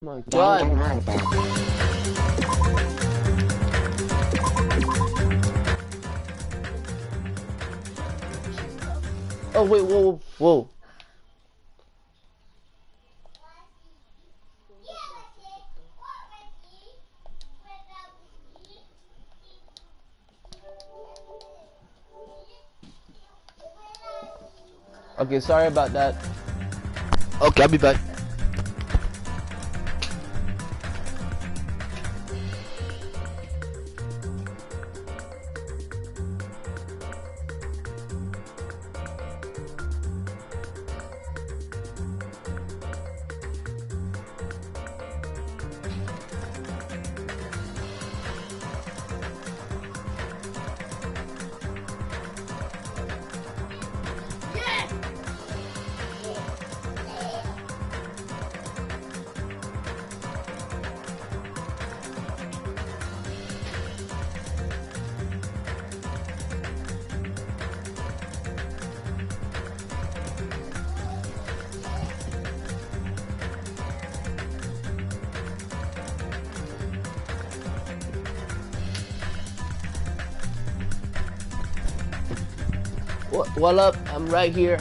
My God. Oh wait, whoa, whoa. Okay, sorry about that. Okay, I'll be back. What up? I'm right here.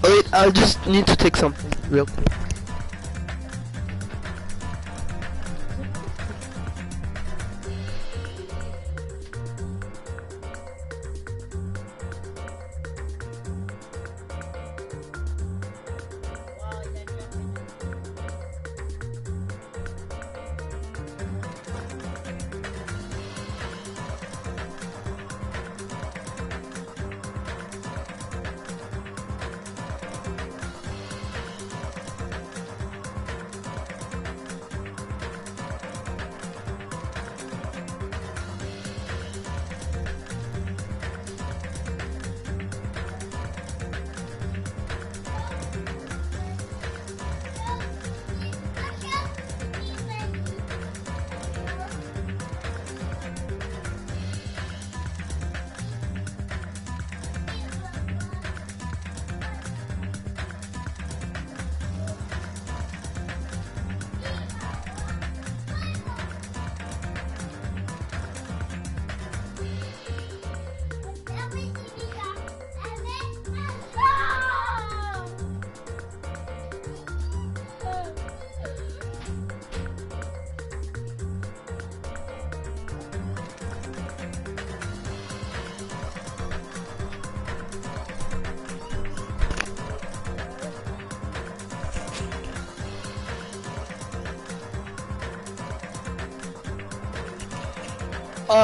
Wait, I just need to take something real quick.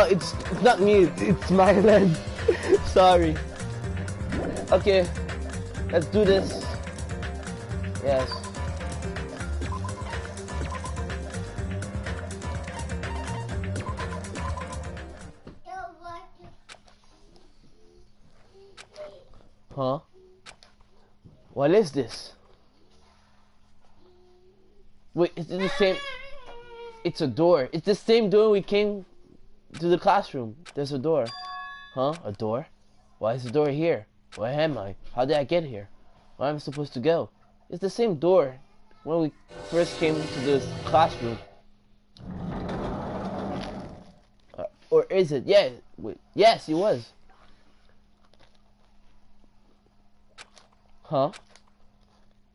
It's not me, it's my lens. Sorry. Okay, let's do this. Yes. Huh? What is this? Wait, is it the same? It's a door. It's the same door we came to the classroom. There's a door. Huh? A door? Why is the door here? Where am I? How did I get here? Where am I supposed to go? It's the same door when we first came to this classroom. Or is it? Yeah. Wait. Yes, he was. Huh?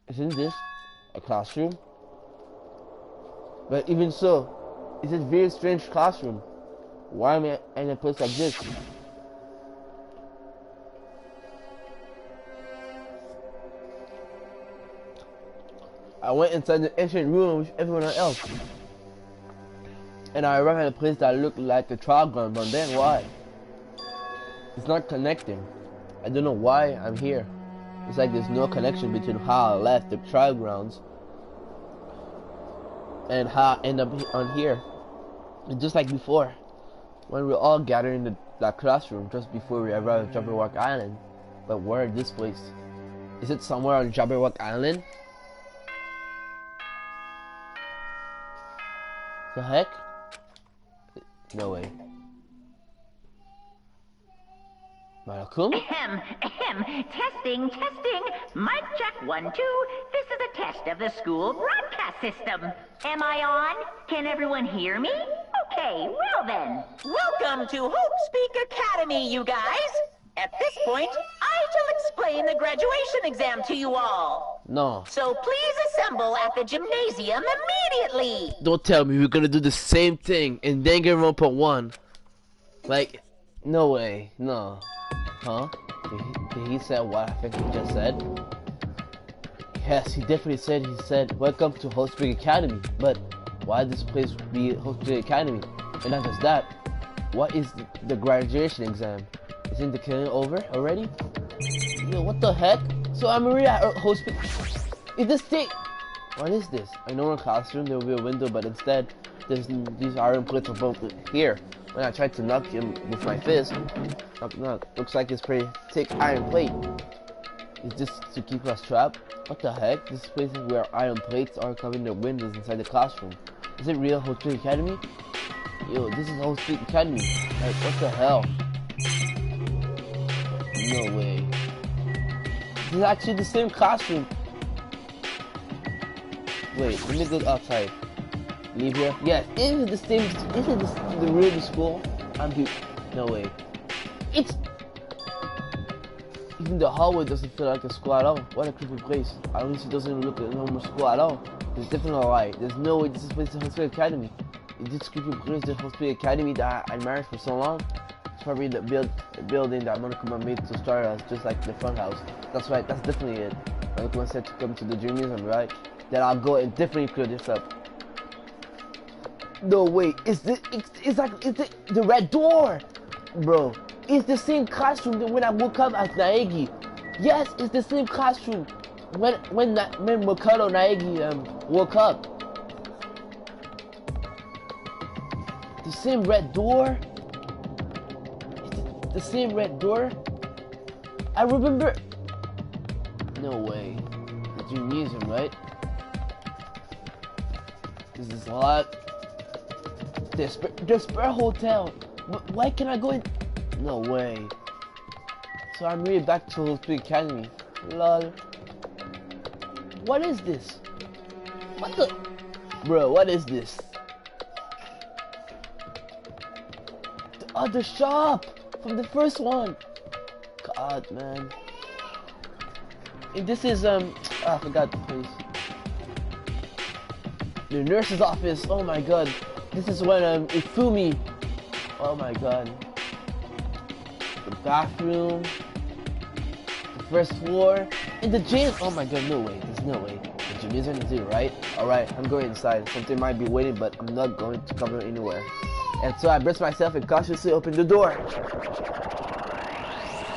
Isn't this a classroom? But even so, it's a very strange classroom. Why am I in a place like this? I went inside the ancient room with everyone else. And I arrived at a place that looked like a trial ground, but then why? It's not connecting. I don't know why I'm here. It's like there's no connection between how I left the trial grounds and how I end up on here. It's just like before, when we all gathered in that classroom just before we arrived at Jabberwock Island. But where is this place? Is it somewhere on Jabberwock Island? The heck? No way. Malcolm? Ahem, ahem. Testing, testing. Mic check 1, 2. This is a test of the school broadcast system. Am I on? Can everyone hear me? Okay, well then. Welcome to Hope Speak Academy, you guys. At this point, I shall explain the graduation exam to you all. No. So please assemble at the gymnasium immediately. Don't tell me we're gonna do the same thing in Danganronpa 1. Like, no way, no. Huh? Did he say what I think he just said? Yes, he definitely said, welcome to Hope Speak Academy. But why this place be Hope Speak Academy? And not just that, what is the graduation exam? Isn't the killing over already? Yo, what the heck? So I'm already at Hope Speak. Is this thing? What is this? I know in a classroom there will be a window, but instead there's these iron plates above here. When I tried to knock him with my fist, looks like it's pretty thick iron plate. Is this to keep us trapped? What the heck? This place is where iron plates are covering the windows inside the classroom. Is it real Hope Speak Academy? Yo, this is Hope Speak Academy. Like, what the hell? No way. This is actually the same classroom. Wait, let me go outside. Leave here? Yes, is it the same? Is it the real school? No way. It's even the hallway doesn't feel like a school at all. What a creepy place. At least it doesn't look like a normal school at all. There's definitely a lie. There's no way this is place is Hope Speak Academy. Is this creepy place the Hope Speak Academy that I admired for so long? It's probably the building that Monokuma made to start us, just like the front house. That's right, that's definitely it. Monokuma said to come to the gymnasium, right? Then I'll go and definitely clear this up. No way, it's the red door, bro. It's the same classroom that when I woke up as Naegi. Yes, it's the same classroom when Makoto Naegi woke up. The same red door. The same red door. I remember. No way. The gymnasium, right? This is a lot. The Spur Hotel. Why can't I go in? No way. So I'm really back to Hope Speak Academy. Lol. What is this? What the? Bro, what is this? The other shop from the first one. God, man. And this is I forgot the place. The nurse's office. Oh my god. This is when Ifumi. Oh my god. The bathroom. The first floor. And the gym. Oh my god, no way. There's no way. The gym isn't it, right? Alright, I'm going inside. Something might be waiting, but I'm not going to come anywhere. And so I brace myself and cautiously open the door.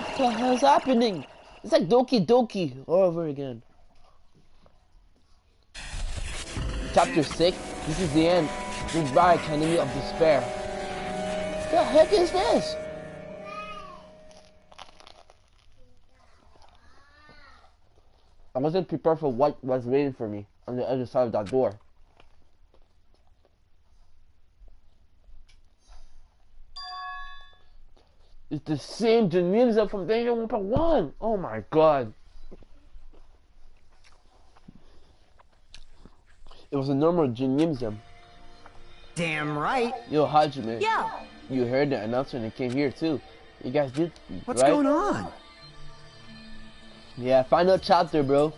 What the hell's happening? It's like Doki Doki all over again. Chapter 6. This is the end. Goodbye, Academy of Despair. What the heck is this? I wasn't prepared for what was waiting for me on the other side of that door. It's the same gymnasium from Danganronpa 1. Oh my god. It was a normal gymnasium. Damn right. Yo, Hajime. Yo, you heard the announcement and came here too. You guys did, What's right? going on? Yeah, final chapter, bro.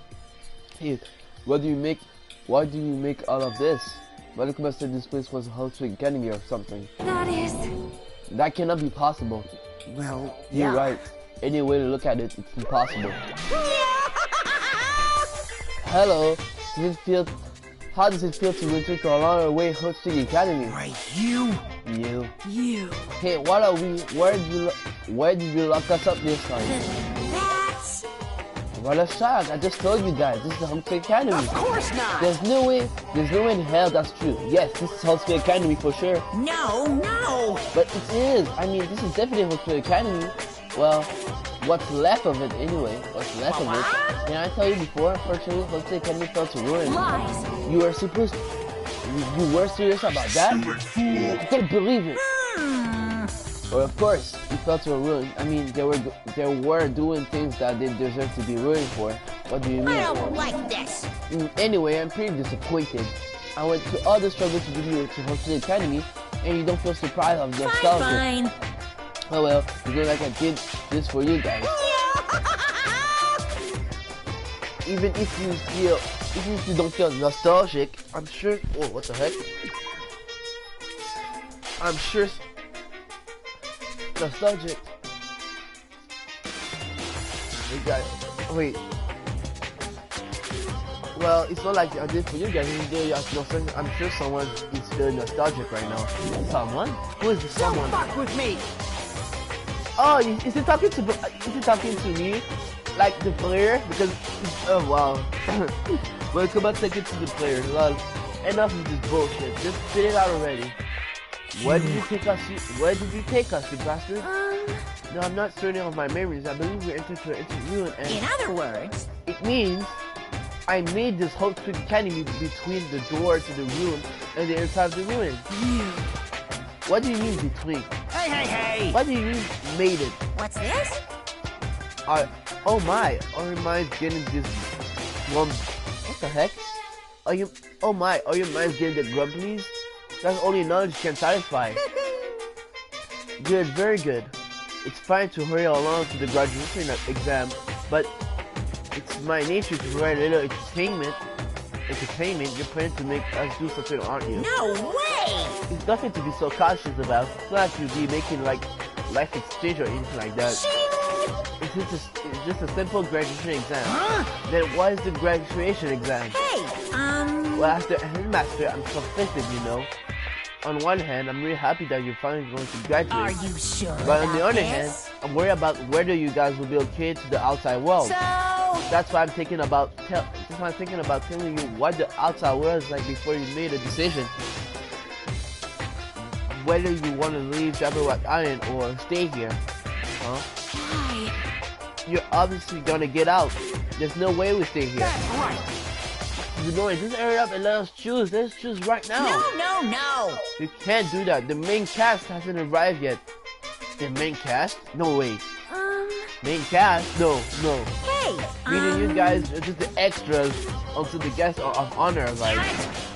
Hey, why do you make all of this? Malcolm must said this place was a Hellswing Academy or something. That cannot be possible. Well, You're yeah. right. Any way to look at it, it's impossible. Hello, how does it feel to return to a long away Hellswing Academy? Right, you. You. Hey, what are we? Where did you lock us up this time? What a shock! I just told you guys, this is the Hellswing Academy. Of course not. There's no way in hell that's true. Yes, this is Hellswing Academy for sure. No. But it is. I mean, this is definitely Hellswing Academy. Well, what's left of it anyway? What's left of it? Can I tell you before? Unfortunately, Hellswing Academy fell to ruin. Lies. You were supposed. You were serious about that? I can't believe it. Well, of course, you fell to a ruin. I mean, they were doing things that they deserve to be ruined for. What do you mean? I don't like this. Anyway, I'm pretty disappointed. I went to all the struggle to give you to Hellswing Academy, and you don't feel surprised of the nostalgia. Fine. Oh well, you know, like I did this for you guys. Even if you don't feel nostalgic, I'm sure. Oh, what the heck? I'm sure. Nostalgic. Hey guys, wait. Well, it's not like I did for you guys. I'm sure someone is feeling nostalgic right now. Someone? Who is the someone? Don't fuck with me. Oh, is he talking to me? Like the player? Because oh wow. Well, come on, take it to the player. Lol. Enough of this bullshit. Just spit it out already. Where did you take us, you bastard? No, I'm not certain of my memories. I believe we entered to an ruin, and In other words, it means I made this whole trick academy between the door to the ruin and the inside of the ruin. What do you mean between? Hey. What do you mean made it? what's this? Oh my, or am I getting this what the heck? Are your minds getting the grumblies? That's only knowledge can satisfy. Good, very good. It's fine to hurry along to the graduation exam, but it's my nature to provide a little entertainment. You're planning to make us do something, aren't you? No way! It's nothing to be so cautious about. It's not like you'll be making like life exchange or anything like that. It's just a simple graduation exam. Huh? Then what is the graduation exam? Hey, Well, as the headmaster, I'm conflicted, you know. On one hand, I'm really happy that you're finally going to graduate. are you sure But on the about other hand, this? I'm worried about whether you guys will be okay to the outside world. So, That's why I'm thinking about telling you what the outside world is like before you made a decision. Whether you want to leave Jabberwock Island or stay here. Huh? why? You're obviously gonna get out. There's no way we stay here. That's right. You know, just hurry up and let us choose. Let's choose right now. No. You can't do that. The main cast hasn't arrived yet. The main cast? No way. Main cast? No. Hey, Meaning you guys are just the extras until the guests of honor arrive.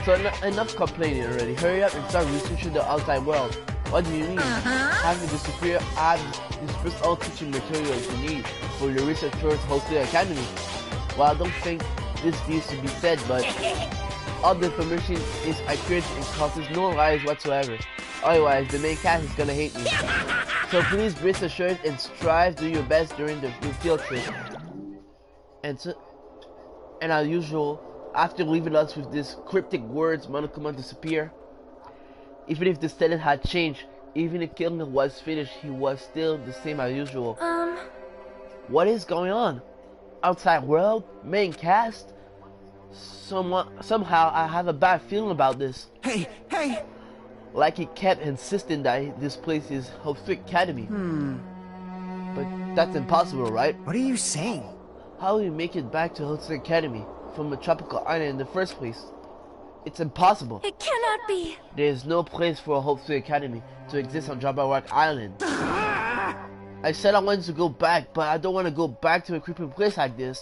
So enough complaining already. Hurry up and start researching the outside world. What do you mean? Having the first all teaching materials you need for your research towards Hellswing Academy. Well, I don't think this needs to be said, but all the information is accurate and causes no lies whatsoever. Otherwise, the main cast is gonna hate me. So please brace assured and strive, do your best during the field trip. And as usual, after leaving us with these cryptic words, Monokuma disappear. Even if the setting had changed, even if Killing was finished, he was still the same as usual. What is going on? Outside world? Main cast? Somehow I have a bad feeling about this. Hey. Like he kept insisting that this place is Hellswing Academy. But that's impossible, right? What are you saying? How will you make it back to Hellswing Academy from a tropical island in the first place? It's impossible. it cannot be. There is no place for a Hellswing Academy to exist on Jabberwock Island. I said I wanted to go back, but I don't want to go back to a creepy place like this.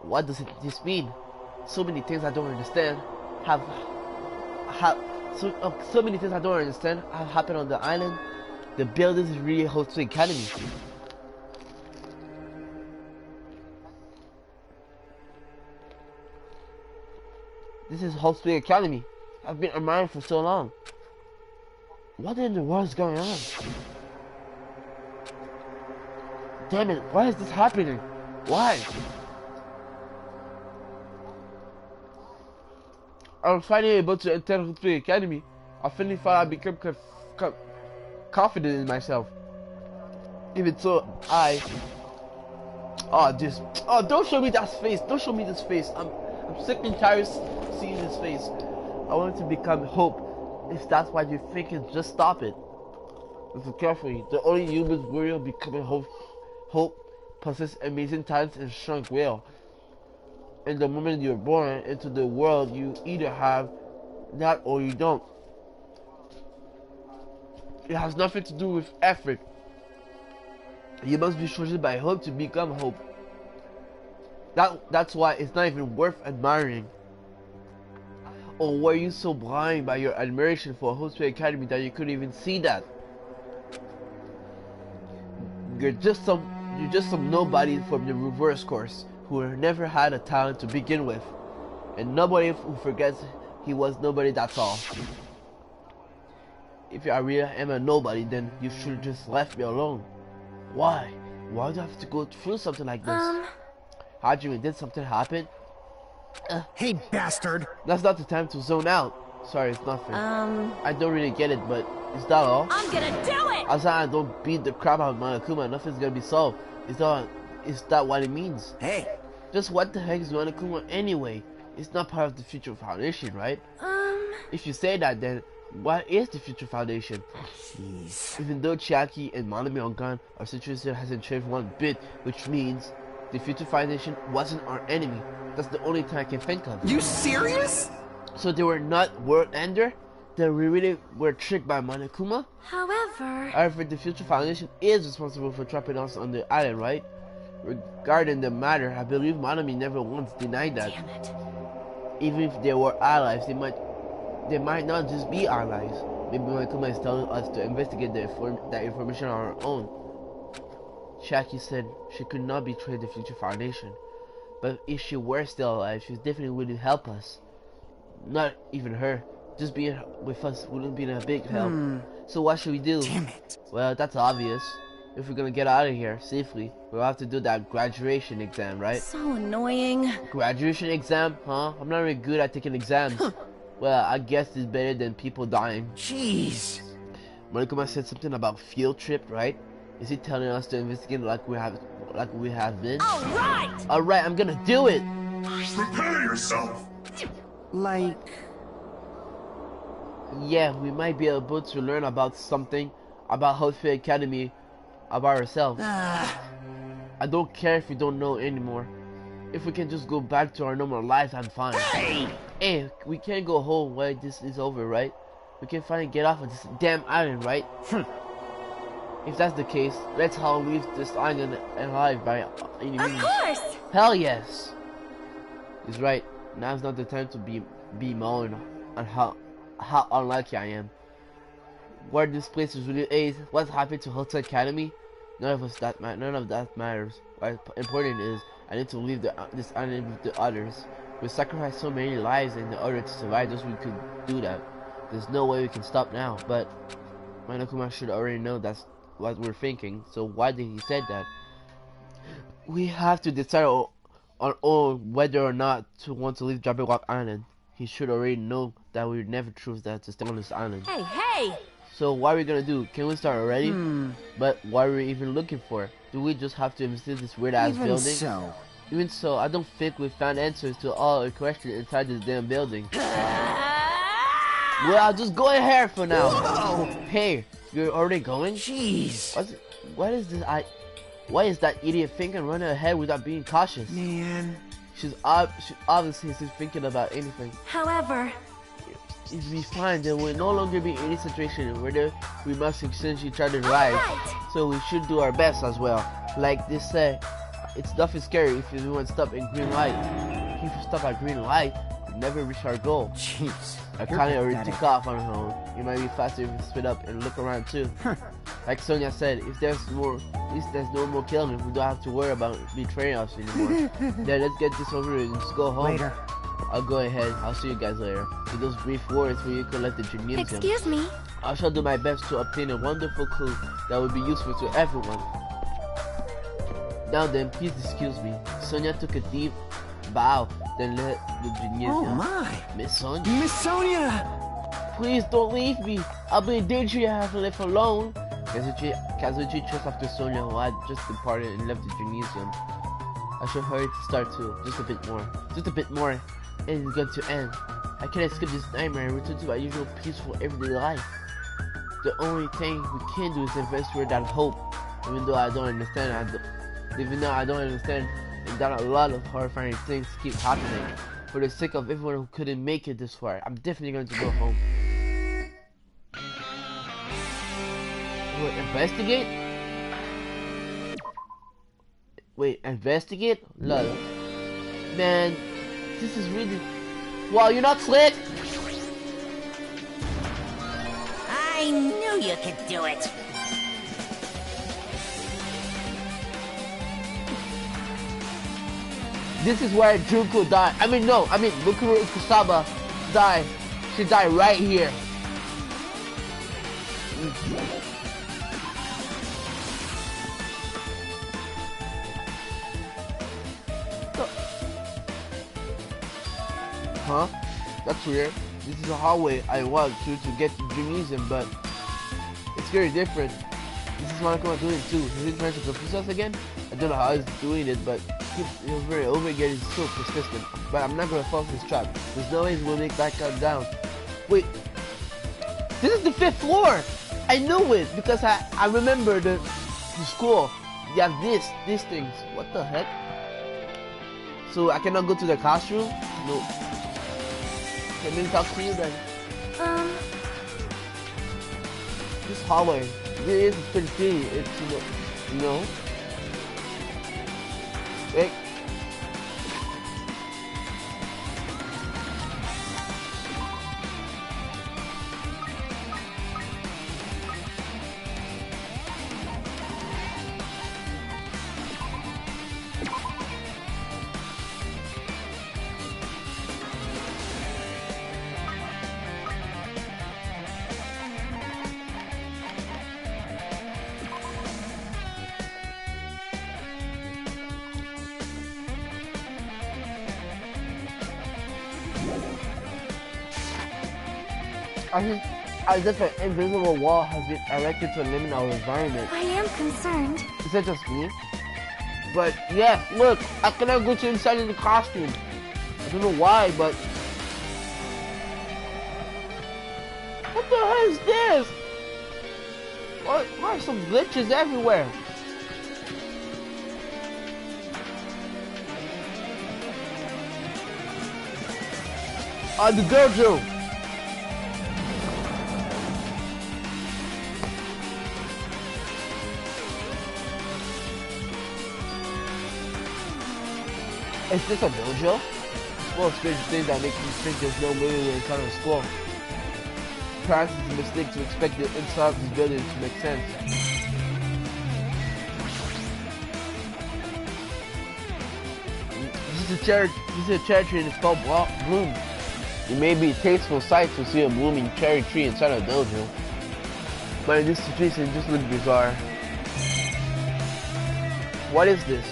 What does this mean? So many things I don't understand. So many things I don't understand have happened on the island. The buildings is really host to academy. This is host to academy. I've been admiring for so long. What in the world is going on? Damn it, why is this happening? Why? I'm finally able to enter the academy. I finally thought I become confident in myself. Even so, don't show me that face. Don't show me this face. I'm sick and tired of seeing this face. I want to become Hope. If that's what you're thinking, just stop it. Listen carefully. The only humans worthy of becoming Hope possess amazing talents and strong will. And the moment you're born into the world, you either have that or you don't. It has nothing to do with effort. You must be chosen by Hope to become Hope. That's why it's not even worth admiring. Or were you so blind by your admiration for Hope's Academy that you couldn't even see that? You're just some nobody from the reverse course who never had a talent to begin with, and nobody who forgets he was nobody, that's all. If I really am a nobody, then you should have just left me alone. Why? Why do I have to go through something like this? Hajime, did something happen? Hey, bastard! That's not the time to zone out. Sorry, it's nothing. I don't really get it, but is that all? I'm gonna do it! As I don't beat the crap out of Monokuma, nothing's gonna be solved. Is that what it means? Hey! Just what the heck is Monokuma anyway? It's not part of the Future Foundation, right? If you say that, then what is the Future Foundation? Jeez. Even though Chiaki and Manami are gone, our situation hasn't changed one bit, which means the Future Foundation wasn't our enemy. That's the only thing I can think of. You serious? So they were not World Ender? Then we really were tricked by Monokuma? However, the Future Foundation is responsible for trapping us on the island, right? Regarding the matter, I believe Manami never once denied that. Damn it. Even if they were allies, they might not just be allies. Maybe Monokuma is telling us to investigate that information on our own. Chiaki said she could not betray the Future Foundation. But if she were still alive, she definitely wouldn't help us. Not even her. Just being with us wouldn't be a big help. So what should we do? Damn it. Well, that's obvious. If we're gonna get out of here safely, we'll have to do that graduation exam, right? So annoying. Graduation exam? Huh? I'm not really good at taking exams. Well, I guess it's better than people dying. Jeez. Monokuma said something about field trip, right? Is he telling us to investigate like we have been? Alright, I'm gonna do it! Prepare yourself! Like... Yeah, we might be able to learn about something about Hope Academy about ourselves. I don't care if we don't know anymore. If we can just go back to our normal lives, I'm fine. Hey, we can't go home while this is over, right? We can finally get off of this damn island, right? If that's the case, let's all leave this island alive by any means. Of course! Hell yes! He's right. Now's not the time to be moaning on how unlucky I am. Where this place is really is, what's happened to Hotel Academy? None of that matters. What important is, I need to leave this island with the others. We sacrificed so many lives in order to survive, just we could do that. There's no way we can stop now, but Monokuma should already know that's what we're thinking, so why did he say that? We have to decide on our own whether or not to want to leave Jabberwock Island. He should already know that we would never choose that to stay on this island. Hey! So what are we gonna do? Can we start already? But what are we even looking for? Do we just have to investigate this weird ass building? Even so, I don't think we found answers to all the questions inside this damn building. Well, just go ahead for now. Whoa. Hey, you're already going? Jeez. What is this? Why is that idiot thinking running ahead without being cautious? Man. She obviously isn't thinking about anything. However, if we find there will no longer be any situation where we must exchange each other's lives. So we should do our best as well. Like they say, it's nothing scary if everyone stop in green light. If you stop at green light, never reach our goal. Jeez. Akane already took off on her own. It might be faster if we split up and look around too. Like Sonia said, if there's more, at least there's no more killing. We don't have to worry about betraying us anymore. Then let's get this over and just go home. Later. I'll go ahead. I'll see you guys later. With those brief words where you collect the gymnasium. Excuse me. I shall do my best to obtain a wonderful clue that will be useful to everyone. Now then, please excuse me. Sonia took a deep bow, then left the gymnasium. Oh my. Miss Sonia? Miss Sonia! Please don't leave me. I'll be in danger. I have to live alone. Kazuchi chased after Sonia, who had just departed and left the gymnasium. I should hurry to start too. Just a bit more. Just a bit more. And it's going to end. I can't escape this nightmare and return to my usual peaceful everyday life. The only thing we can do is invest toward that hope. Even though I don't understand, and that a lot of horrifying things keep happening. For the sake of everyone who couldn't make it this far, I'm definitely going to go home. Wait, investigate? Wait, investigate? Lol. Man, this is really... Wow, you're not slick! I knew you could do it. This is where Junko died. Bukuro Kusaba died. She died right here. Huh? That's weird. This is a hallway I walked through to get to the gymnasium, but it's very different. This is Monokuma doing too. Is he trying to confuse us again? I don't know how he's doing it, but he's very over again. He's so persistent. But I'm not gonna fall for his trap. There's no way he will make that cut down. Wait, this is the 5th floor. I know it because I remember the school. They have these things. What the heck? So I cannot go to the classroom? No. Can we talk to you then? This hallway. This is pretty. It's you know. Wait. As if an invisible wall has been erected to limit our environment. I am concerned. Is that just me? But yeah, look, I cannot go to inside of the costume. I don't know why, but what the hell is this? Why are some glitches everywhere? The dojo. Is this a dojo? Well, strange things that make me think there's no way we encounter school. Perhaps it's a mistake to expect the inside of this building to make sense. This is a cherry tree and it's called Bloom. It may be a tasteful sight to see a blooming cherry tree inside a dojo, but in this situation it just looks bizarre. What is this?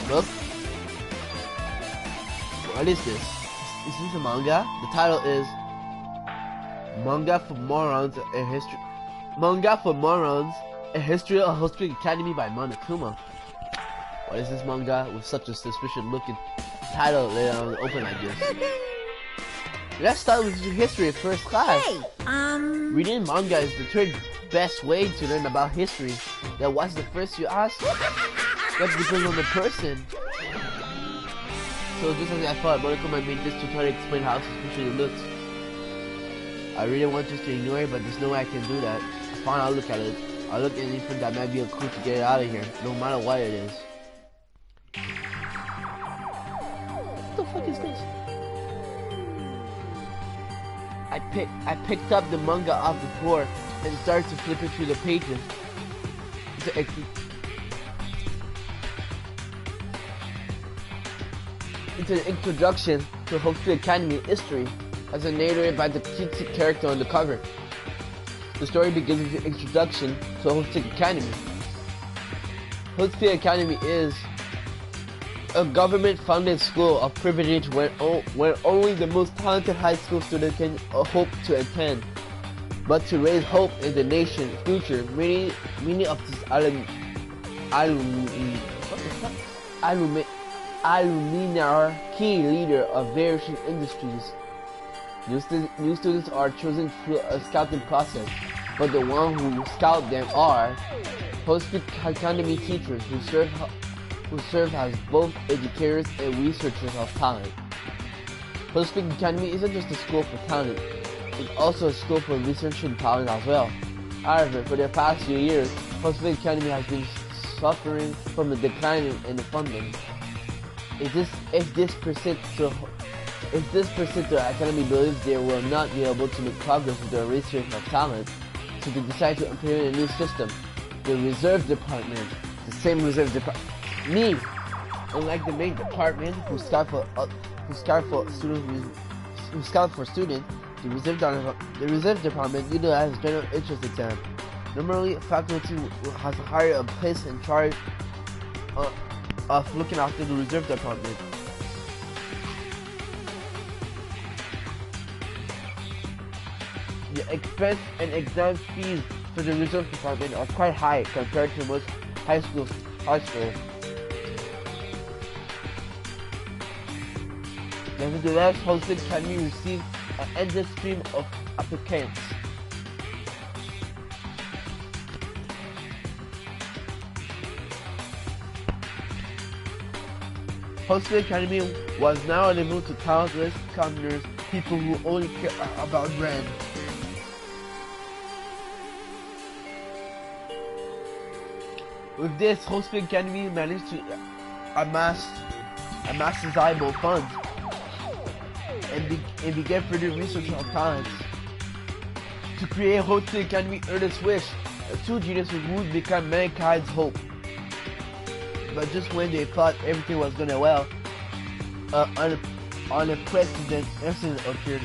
Look. What is this? Is this a manga? The title is Manga for Morons, a History. Manga for Morons, a History of History Academy by Monokuma. What is this manga with such a suspicious-looking title laid on open like this? Let's start with history at first class. Hey, reading manga is the third best way to learn about history. Then what's the first you ask? That depends on the person. So just as I thought, Monokuma made this tutorial explain how suspicious it looks. I really want us to ignore it, but there's no way I can do that. Fine, I'll look at it. I'll look at anything that might be a clue to get it out of here, no matter what it is. What the fuck is this? I picked up the manga off the floor and started to flip it through the pages. It's an introduction to Hope's Academy history, as narrated by the cutesy character on the cover. The story begins with the introduction to Hope's Academy. Hope's Academy is a government-funded school of privilege where only the most talented high school students can hope to attend. But to raise hope in the nation's future, many of these alumni are key leaders of various industries. New students are chosen through a scouting process, but the ones who scout them are Hope's Academy teachers who serve as both educators and researchers of talent. Hope's Academy isn't just a school for talent, it's also a school for researching talent as well. However, for the past few years, Hope's Academy has been suffering from a decline in the funding. If this persists, the Academy believes they will not be able to make progress with their research of talent, so they decide to implement a new system, the Reserve Department. The same Reserve Department. Me, unlike the main department who scout for students, the Reserve Department utilizes general interest exam. Normally, faculty has hired a place in charge of looking after the Reserve Department. The expense and exam fees for the Reserve Department are quite high compared to most high schools. Nevertheless, Hope's Academy receives an endless stream of applicants. Hope's Academy was now unable to talentless commoners, people who only care about brand. With this, Hope's Academy managed to amass sizable funds and began further research on talents. To create Hope's Academy earnest wish, two geniuses would become mankind's hope. But just when they thought everything was going well, unprecedented incident occurred.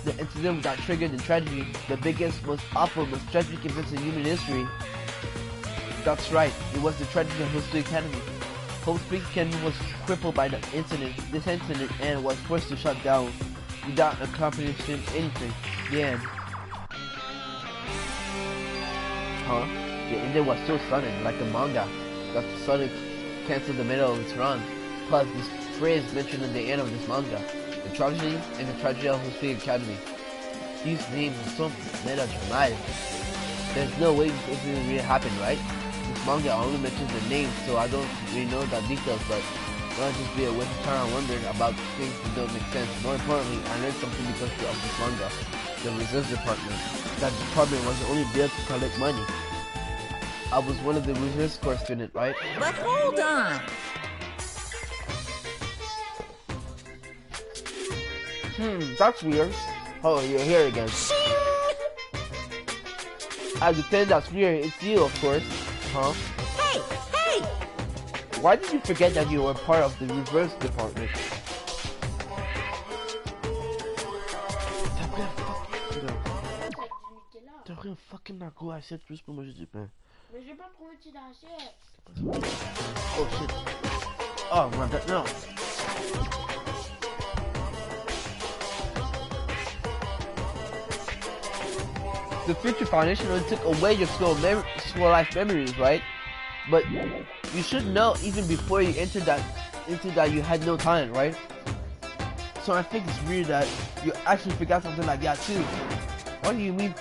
The incident that triggered the tragedy, the biggest, most awful, most tragic events in human history. That's right, it was the tragedy of Hope's Academy. Hope's Academy was crippled by this incident and was forced to shut down without accomplishing anything. The end. Huh? The ending was so sudden, like a manga, that the sudden canceled the middle of its run. Plus, this phrase mentioned in the end of this manga, the tragedy and the tragedy of Hope's Academy. These names are so melodramatic. There's no way this didn't really happen, right? This manga only mentions the names, so I don't really know the details, but it might just be a waste of time. I wondered about things that don't make sense. More importantly, I learned something because of this manga. The Reserve Department. That department was only built to collect money. I was one of the Reserve Corps students, right? But hold on. That's weird. Oh, you're here again. I pretend that's weird. It's you, of course. Huh? Hey! Hey! Why did you forget that you were part of the Reverse Department? T'as rien fucking dans quoi assiette juste pour manger du pain. Mais j'ai pas trouvé de d'assiette. Oh shit. Oh my god, no. The Future Foundation only took away your school life memories, right? But you should know even before you entered that you had no talent, right? So I think it's weird that you actually forgot something like that too. What do you mean?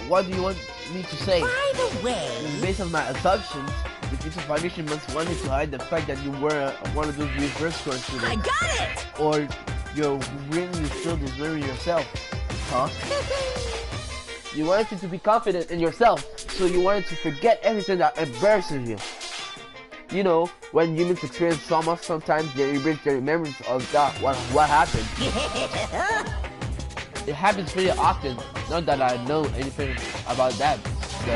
What do you want me to say? By the way, Based on my assumptions, the Future Foundation must wanted to hide the fact that you were one of those reverse course students. I got it! Or you're really still this memory yourself, huh? You wanted to be confident in yourself, so you wanted to forget everything that embarrasses you. you know, when humans experience trauma, sometimes they erase their memories of that, what happened. It happens pretty often. Not that I know anything about that. So,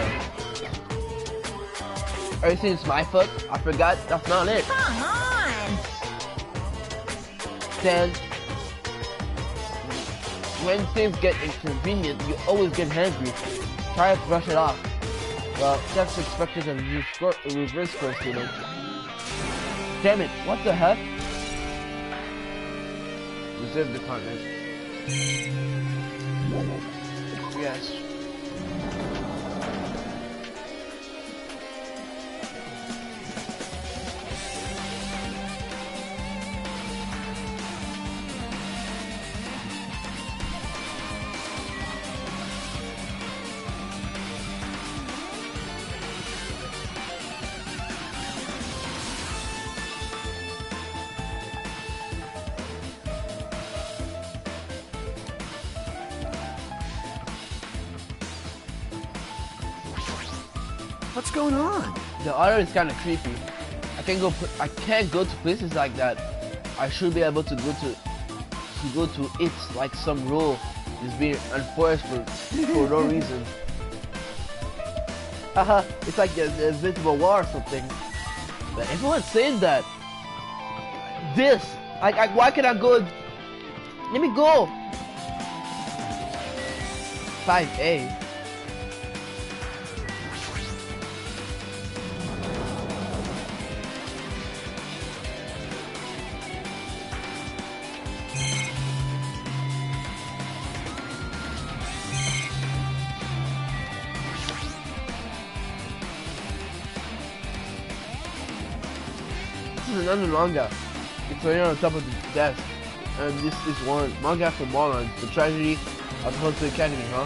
everything's my fault. I forgot. That's not it. Come on! Then, when things get inconvenient, you always get angry. Try to brush it off. Well, that's expected of you reverse course student. Damn it, what the heck? Reserve the content. Yes. What's going on? The audio is kind of creepy. I can't go to places like that. I should be able to go to it like some rule is being enforced for no reason. Haha, it's like there's invisible wall or something. But everyone's saying that. This, why can I go? Let me go. 5A. This is another manga. It's right on top of the desk. And this is one manga from Morons, The Tragedy of Hotel Academy, huh?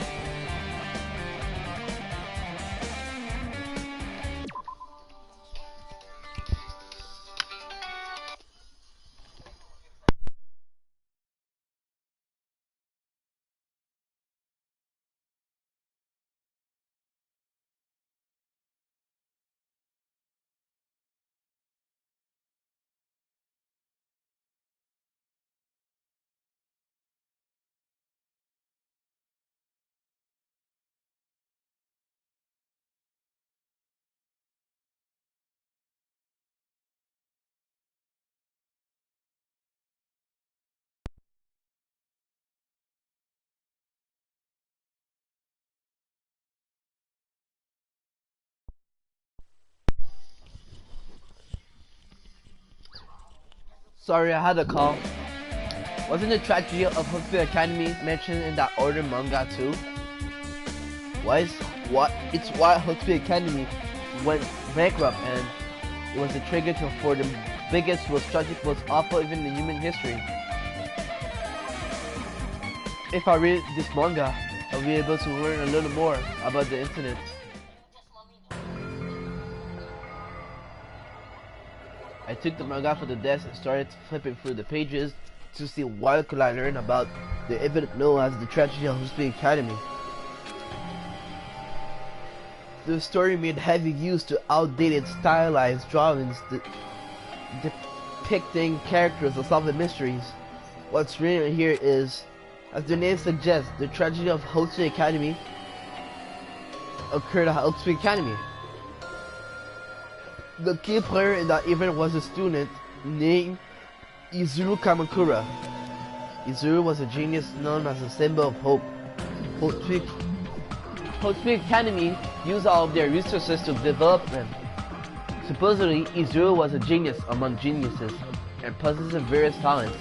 Sorry, I had a call. Wasn't the tragedy of Hospital Academy mentioned in that order manga too? It's why Hospital Academy went bankrupt, and it was a trigger for the biggest, most tragic, most awful event in human history. If I read this manga, I'll be able to learn a little more about the internet. I took the manga from the desk and started flipping through the pages to see what could I learn about the event known as the tragedy of Hospital Academy. The story made heavy use to outdated stylized drawings depicting characters and solving mysteries. What's written here is, as the name suggests, the tragedy of Hospital Academy occurred at Hospital Academy. The key player in that event was a student named Izuru Kamakura. Izuru was a genius known as a symbol of hope. Hospital Academy used all of their resources to develop them. Supposedly, Izuru was a genius among geniuses and possessed various talents.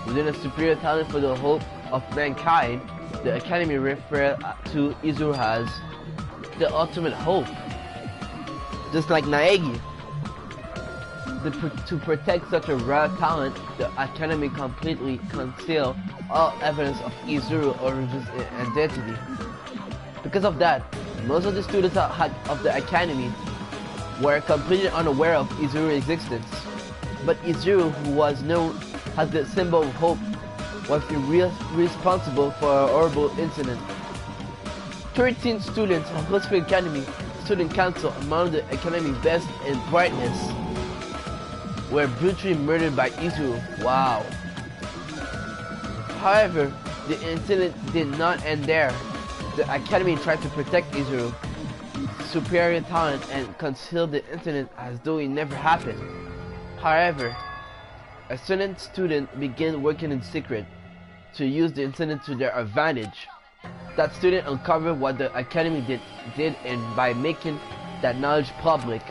Within a superior talent for the hope of mankind, the Academy referred to Izuru as the ultimate hope. Just like Naegi. To protect such a rare talent, the Academy completely concealed all evidence of Izuru's origins and identity. Because of that, most of the students of the Academy were completely unaware of Izuru's existence. But Izuru, who was known as the symbol of hope, was responsible for a horrible incident. 13 students of Hospital Academy Student Council among the Academy best in brightness were brutally murdered by Izuru. Wow. However, the incident did not end there. The Academy tried to protect Izuru superior talent and conceal the incident as though it never happened. However, a certain student began working in secret to use the incident to their advantage. That student uncovered what the Academy did and by making that knowledge public,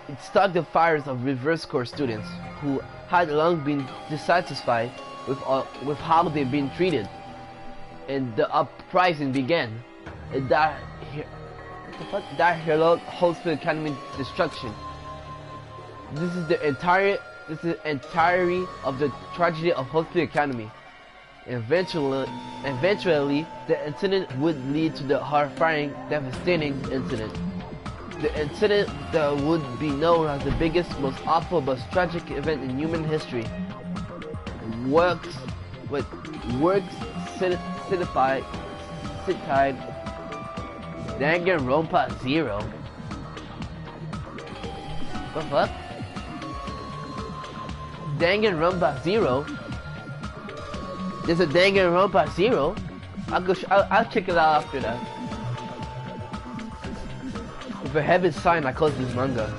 it stoked the fires of reverse course students who had long been dissatisfied with how they've been treated. And the uprising began. And that heralded Hospital Academy destruction. This is the entirety of the tragedy of Hospital Academy. Eventually, the incident would lead to the horrifying, devastating incident. The incident that would be known as the biggest, most awful, most tragic event in human history. Works certified Danganronpa 0. What the fuck? Danganronpa 0? There's a Danganronpa 0? I'll check it out after that. If I have it signed, I close this manga.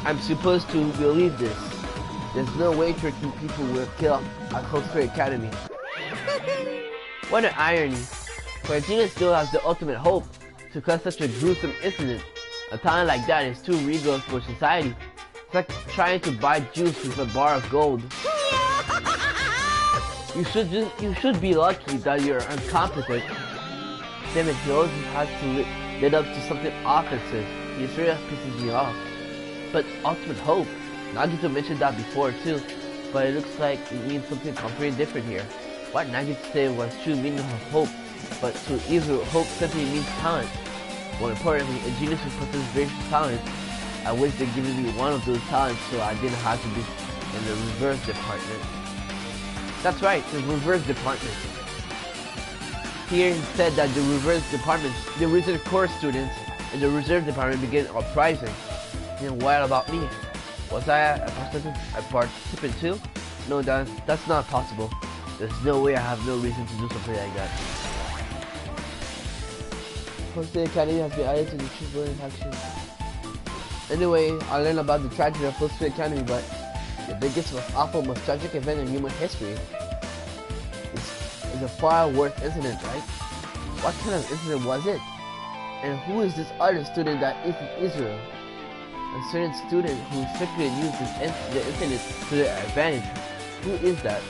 I'm supposed to believe this. There's no way 13 people were killed at Hospital Academy. What an irony. For a genius still has the ultimate hope to cause such a gruesome incident. A talent like that is too regal for society. It's like trying to buy juice with a bar of gold. You should be lucky that you're incompetent. Damn it, he always has to live up to something offensive. He sort of pisses me off. But ultimate hope. Nagito mentioned that before too, but it looks like it means something completely different here. What Nagito said was true meaning of hope, but to Izuru, hope simply means talent. More importantly, a genius who possesses various talents. I wish they'd given me one of those talents so I didn't have to be in the reverse department. That's right, the reverse department. Here he said that the reverse departments, the reserve course students in the reserve department began uprising. And what about me? Was I a participant too? No, that's not possible. There's no way I have no reason to do something like that. Hospital Academy has been added to the true bullying action. Anyway, I learned about the tragedy of Hospital Academy, but the biggest, most awful, most tragic event in human history is a far worse incident, right? What kind of incident was it? And who is this other student that isn't Israel? A certain student who secretly used the incident to their advantage. Who is that?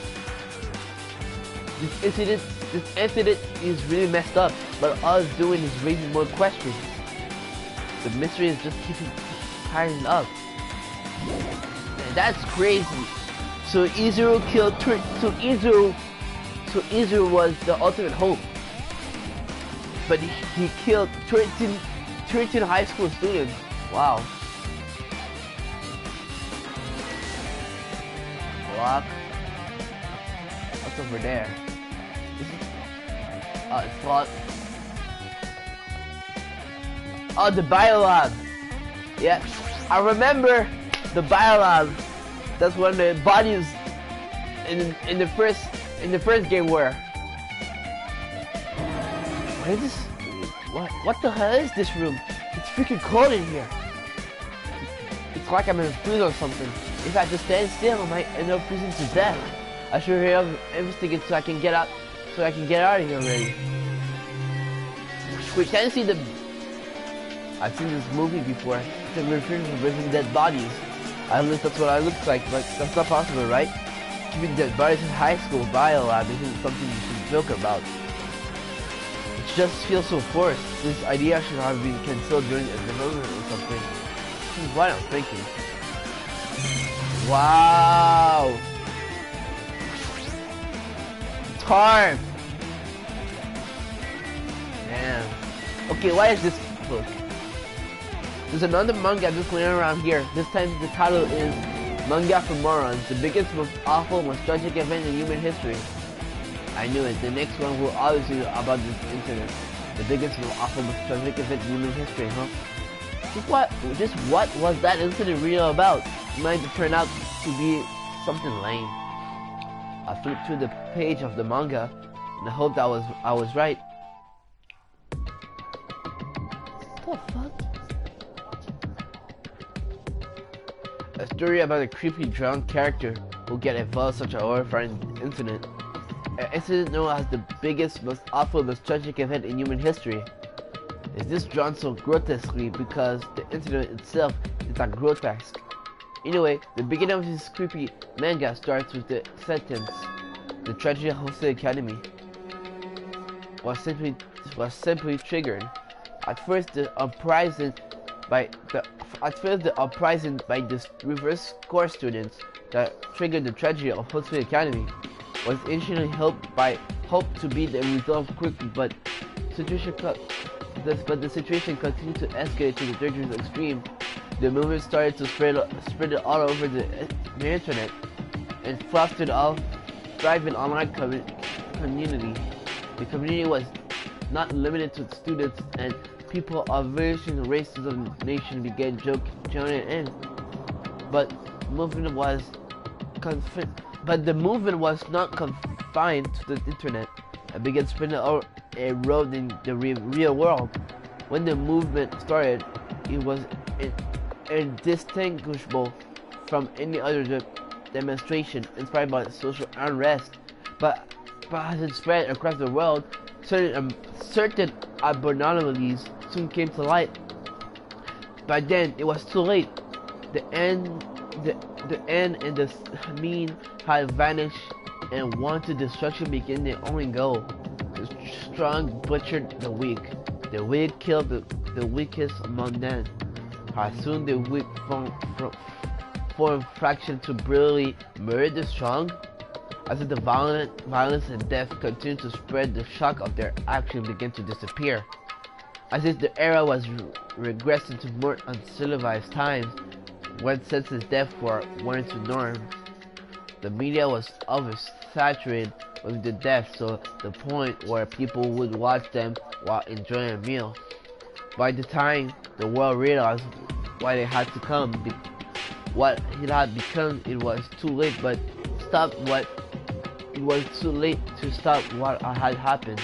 This incident is really messed up, but all it's doing is raising more questions. The mystery is just keeping piling up. Man, that's crazy. So Izuru killed. So Izuru was the ultimate hope, but he killed 13 high school students. Wow. Lock. What's over there? Oh, it's locked. Oh, the biolab. Yeah, I remember the biolab. That's when the bodies in the first game were. What is this? What the hell is this room? It's freaking cold in here. It's like I'm in freeze or something. If I just stand still, I might end up freezing to death. I should hurry up everything so I can get out. So I can get out of here already. Wait, can you see the? I've seen this movie before. It's a reference to bringing dead bodies. At least that's what I look like, but that's not possible, right? Keeping dead bodies in high school biolab isn't something you should joke about. It just feels so forced. This idea should have been cancelled during a development or something. This is what I'm thinking. Wow! Charm! Damn. Okay, why is this book? There's another manga just laying around here. This time the title is Manga for Morons, the biggest, most awful, most tragic event in human history. I knew it. The next one will obviously be about this incident. The biggest, most awful, most tragic event in human history, huh? Just what was that incident really about? might turn out to be something lame. I flipped through the page of the manga and I hoped I was right. What the fuck? A story about a creepy drowned character who get involved in such a horrifying incident. An incident known as the biggest, most awful, most tragic event in human history. Is this drawn so grotesquely because the incident itself is not grotesque? Anyway, the beginning of this creepy manga starts with the sentence, "The tragedy of Hosei Academy" was simply triggered. At first, the uprising by the reverse course students that triggered the tragedy of Hosei Academy was initially hoped to be resolved quickly, but the situation continued to escalate to the dangerous extreme. The movement started to spread it all over the internet and fostered a thriving online community. The community was not limited to students, and people of various races of the nation began joining in. But the movement was not confined to the internet and began spreading a road in the real world. When the movement started, it was indistinguishable from any other demonstration inspired by social unrest. But as it spread across the world, certain abnormalities soon came to light. By then, it was too late. The end and the mean had vanished, and wanted destruction became their only goal. The strong butchered the weak. The weak killed the weakest among them. How soon the weak formed fraction to brutally murder the strong? As the violence and death continued to spread, the shock of their action began to disappear. As if the era was regressing to more uncivilized times, when senseless deaths went into norms. The media was oversaturated with the deaths to the point where people would watch them while enjoying a meal. By the time the world realized what it had become, it was too late. It was too late to stop what had happened.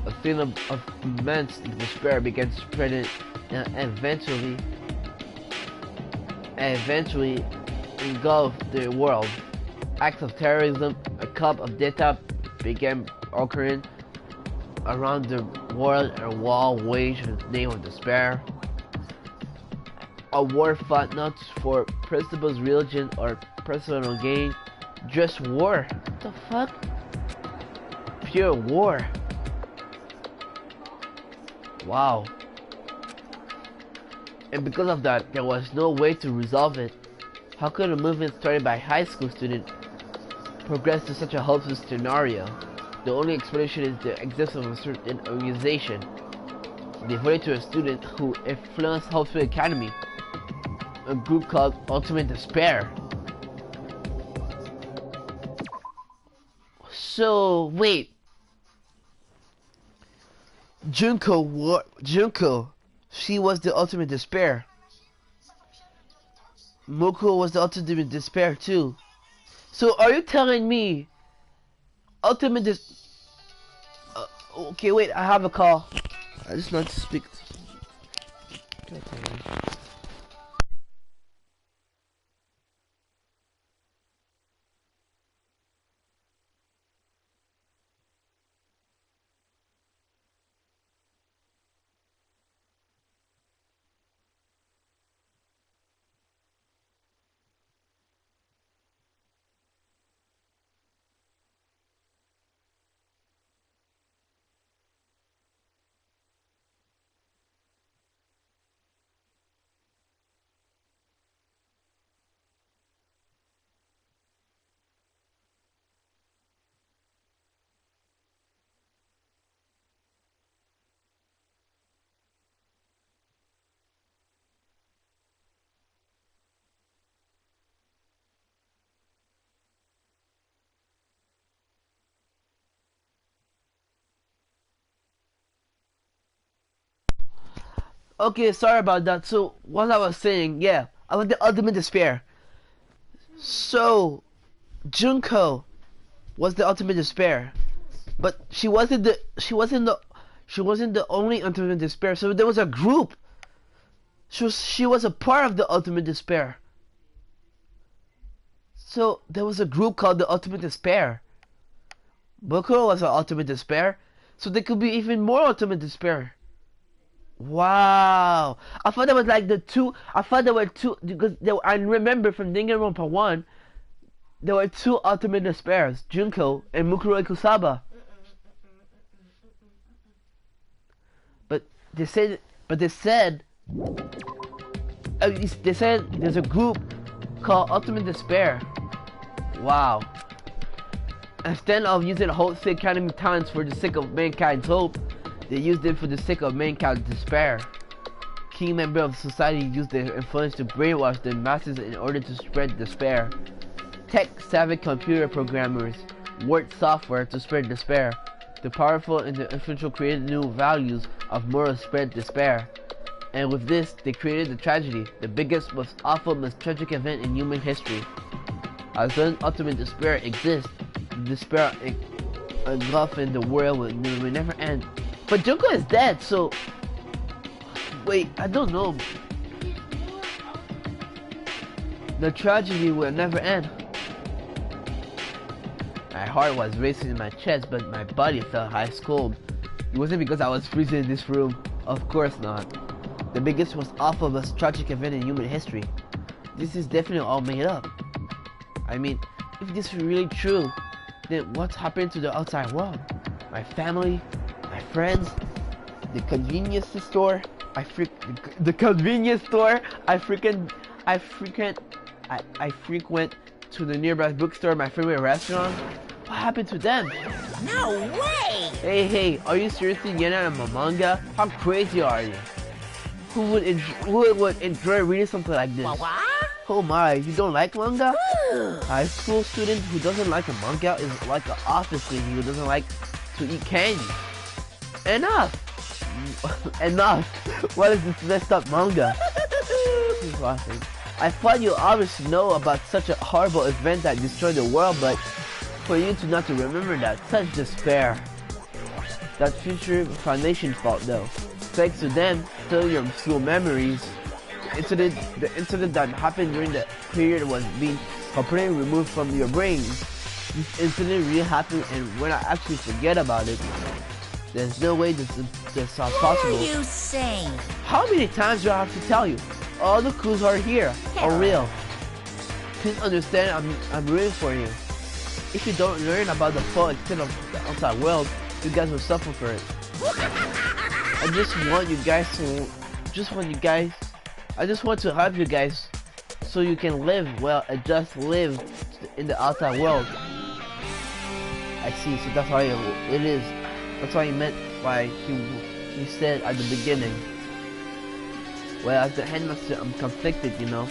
A feeling of immense despair began spreading, and eventually engulfed the world. Acts of terrorism, a cup of data began occurring around the world. A war waged in the name of despair. A war fought not for principles, religion, or personal gain, just war. What the fuck? Pure war. Wow. And because of that, there was no way to resolve it. How could a movement started by a high school student progress to such a hopeless scenario? The only explanation is the existence of a certain organization devoted to a student who influenced Hopeful Academy, a group called Ultimate Despair. So, wait. Junko, she was the Ultimate Despair. Moko was the Ultimate Despair too. So are you telling me okay, wait, I have a call. I just not to speak. Okay, sorry about that. So, what I was saying, yeah, I was the Ultimate Despair. So, Junko was the ultimate despair, but she wasn't the only ultimate despair. So there was a group. She was a part of the ultimate despair. So there was a group called the ultimate despair. Bokuro was an ultimate despair, so there could be even more ultimate despair. Wow! I thought there was like the two. I thought there were two because I remember from Danganronpa 1, there were two ultimate despairs, Junko and Mukuro Ikusaba. But they said there's a group called Ultimate Despair. Wow. Instead of using wholesale academy talents for the sake of mankind's hope, they used it for the sake of mankind's despair. Key members of society used their influence to brainwash the masses in order to spread despair. Tech-savvy computer programmers worked software to spread despair. The powerful and the influential created new values of moral spread despair. And with this, they created the tragedy, the biggest, most awful, most tragic event in human history. As long as ultimate despair exists, the despair engulfing the world will never end. But Junko is dead, so... Wait, I don't know. The tragedy will never end. My heart was racing in my chest, but my body felt ice cold. It wasn't because I was freezing in this room. Of course not. The biggest, most awful, most tragic event in human history. This is definitely all made up. I mean, if this is really true, then what's happened to the outside world? My family, my friends, the convenience store. The convenience store. I frequent to the nearby bookstore, my favorite restaurant. What happened to them? No way! Hey, are you seriously getting out of a manga? How crazy are you? Who would enjoy reading something like this? What? Oh my, you don't like manga? High school student who doesn't like a manga is like an office lady who doesn't like to eat candy. Enough! Enough! What is this messed up manga? I thought you obviously know about such a horrible event that destroyed the world, but for you to not to remember that, such despair. That future foundation's fault though. Thanks to them, still your school memories. The incident that happened during the period was being completely removed from your brains. This incident really happened, and when I actually forget about it, there's no way this is possible. What are you saying? How many times do I have to tell you? All the clues are here, are real. Please understand, I'm rooting for you. If you don't learn about the full extent of the outside world, you guys will suffer for it. I just want to help you guys so you can live well and just live in the outside world. I see, so that's how it is. That's what he meant by he said at the beginning. Well, as the headmaster, I'm conflicted, you know.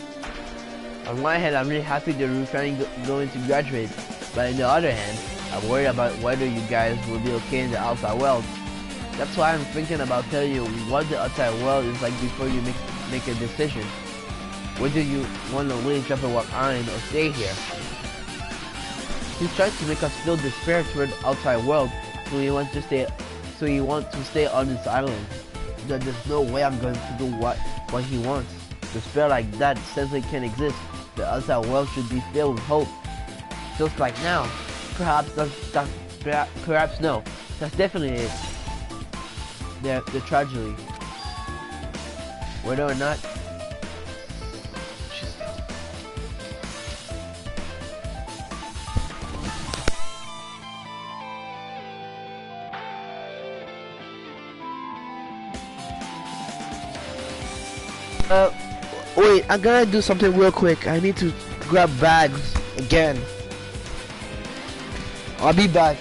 On one hand, I'm really happy that we're finally going to graduate, but on the other hand, I'm worried about whether you guys will be okay in the outside world. That's why I'm thinking about telling you what the outside world is like before you make a decision. Whether you want to really jump and walk on or stay here. He's trying to make us feel despair toward the outside world, so he wants to stay on this island. That there's no way I'm going to do what he wants. Despair like that simply can't exist. The outside world should be filled with hope. Just like now. Perhaps no. That's definitely it. The tragedy. Whether or not wait, I gotta do something real quick. I need to grab bags again. I'll be back.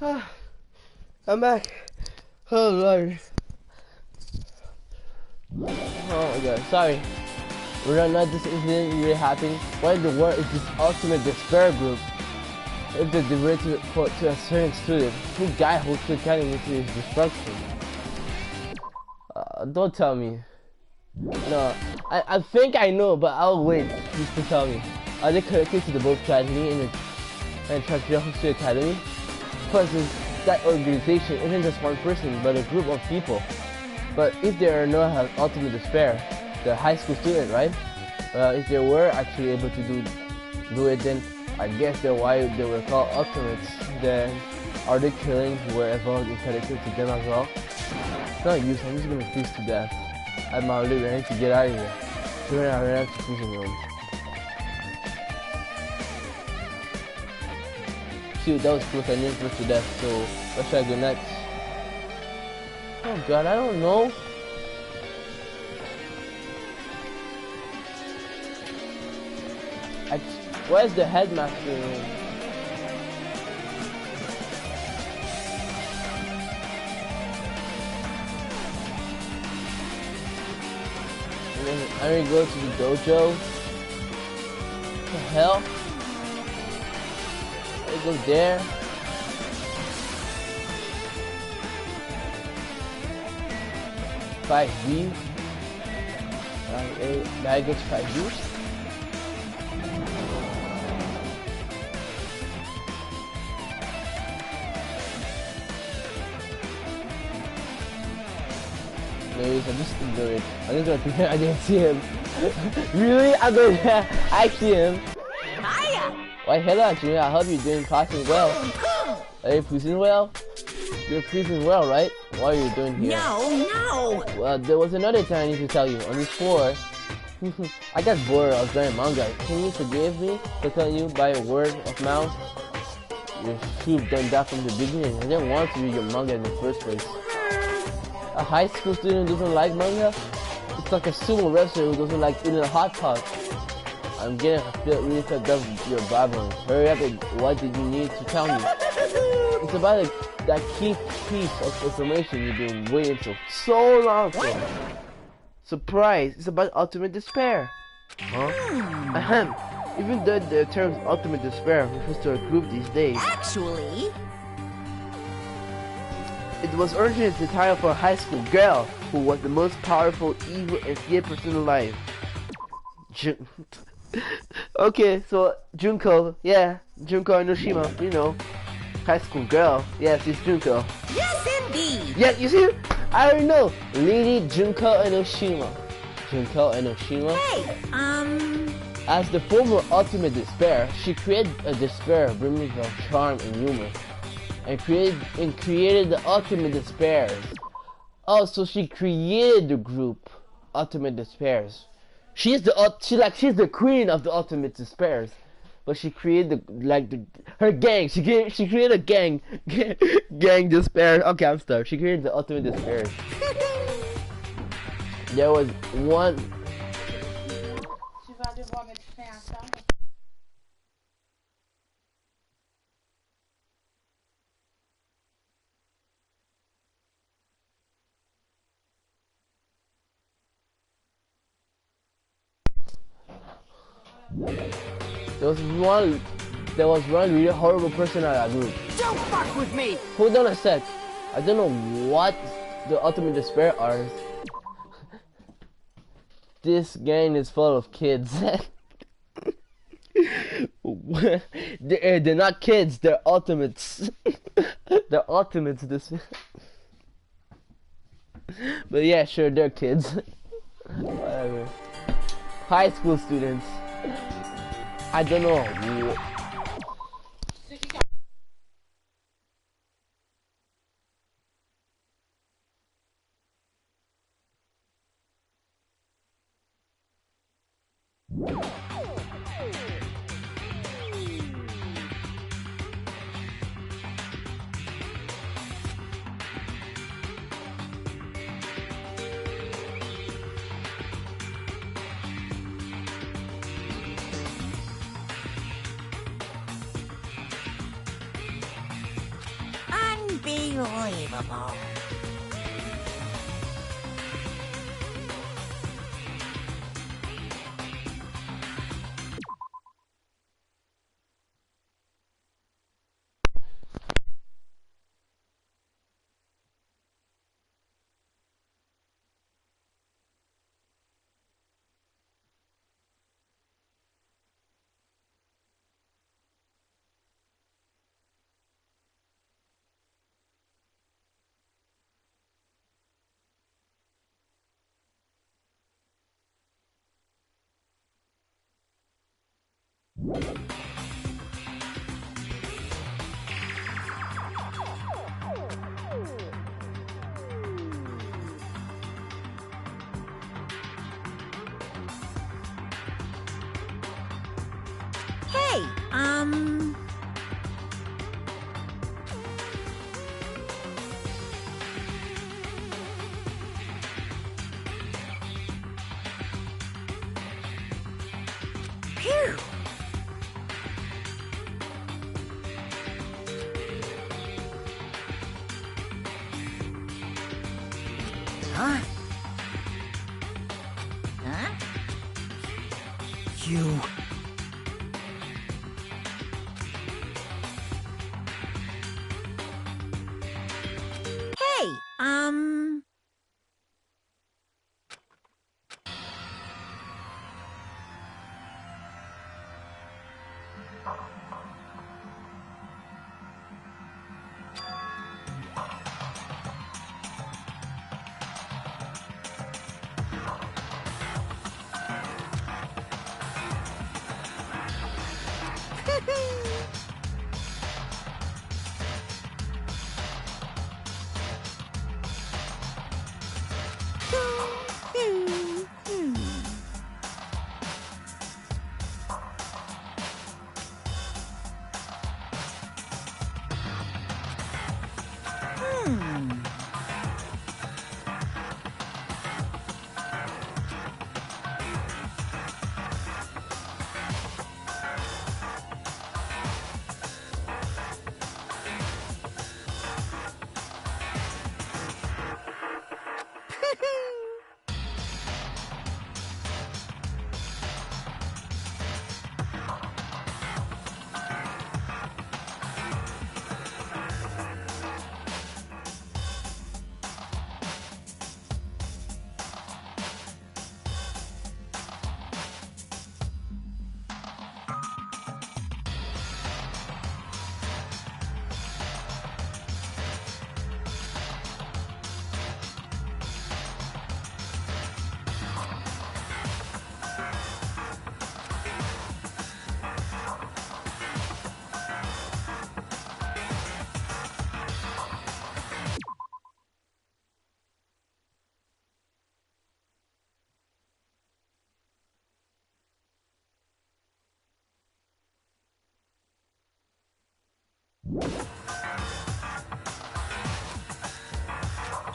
I'm back. Oh Lord. Oh my God. Sorry. We're not this incident really happening. What in the world is this ultimate despair group? If they devote to a certain student, who guy holds the academy to his destruction? Don't tell me. No, I think I know, but I'll wait. Please to tell me. Are they connected to the both tragedy and tragedy academy? Plus, that organization isn't just one person, but a group of people. But if they are not ultimate despair, they're high school student, right? If they were actually able to do it, then I guess that's why they were called ultimates. Then are they killing who were involved and connected to them as well? It's not use. I'm just gonna freeze to death. I'm already ready to get out of here. So we're not ready to freezing room. Shoot, that was close. I didn't freeze to death. So where should I go next? Oh God, I don't know. Where's the headmaster room? I'm gonna go to the dojo. What the hell? I go there. Five B. I go to 5B. I'm just gonna do it. I'm just gonna pretend I didn't see him. Really? I'm going to I see him. Hiya! Why, hello, Junior. I hope you're doing passing well. Are you freezing well? You're freezing well, right? What are you doing here? No! Well, there was another thing I need to tell you. On this floor, I got bored of drawing manga. Can you forgive me for telling you by a word of mouth? You should have done that from the beginning. I didn't want to read your manga in the first place. A high school student doesn't like manga? It's like a sumo wrestler who doesn't like eating a hot pot. I'm getting really fed up with your babbling. Hurry up, and what did you need to tell me? It's about that key piece of information you've been waiting so long for. Surprise! It's about ultimate despair. Huh? Ahem. Even though the term ultimate despair refers to a group these days. Actually, it was originally the title for a high school girl who was the most powerful, evil, and feared person alive. Okay, so Junko, yeah, Junko Enoshima, you know, high school girl. Yes, it's Junko. yes indeed! Yeah, you see, I already know. Lady Junko Enoshima. Junko Enoshima. Hey, As the former ultimate despair, she created a despair brimming of charm and humor. And created the ultimate despairs. Oh, so she created the group Ultimate Despairs. She's the queen of the Ultimate Despairs. But she created her gang. She created a gang. Gang Despair. Okay, I'm stuck. She created the Ultimate Despairs. There was one. Tu vas devoir mettre fin à ça. There was one really horrible person in that group. don't fuck with me! Hold on a sec. I don't know what the Ultimate Despair are. This gang is full of kids. They're not kids, they're ultimates. They're ultimates this. But yeah, sure, they're kids. Whatever. High school students. I don't know. Unbelievable. Hey, Phew. Huh? Huh? You... Hey,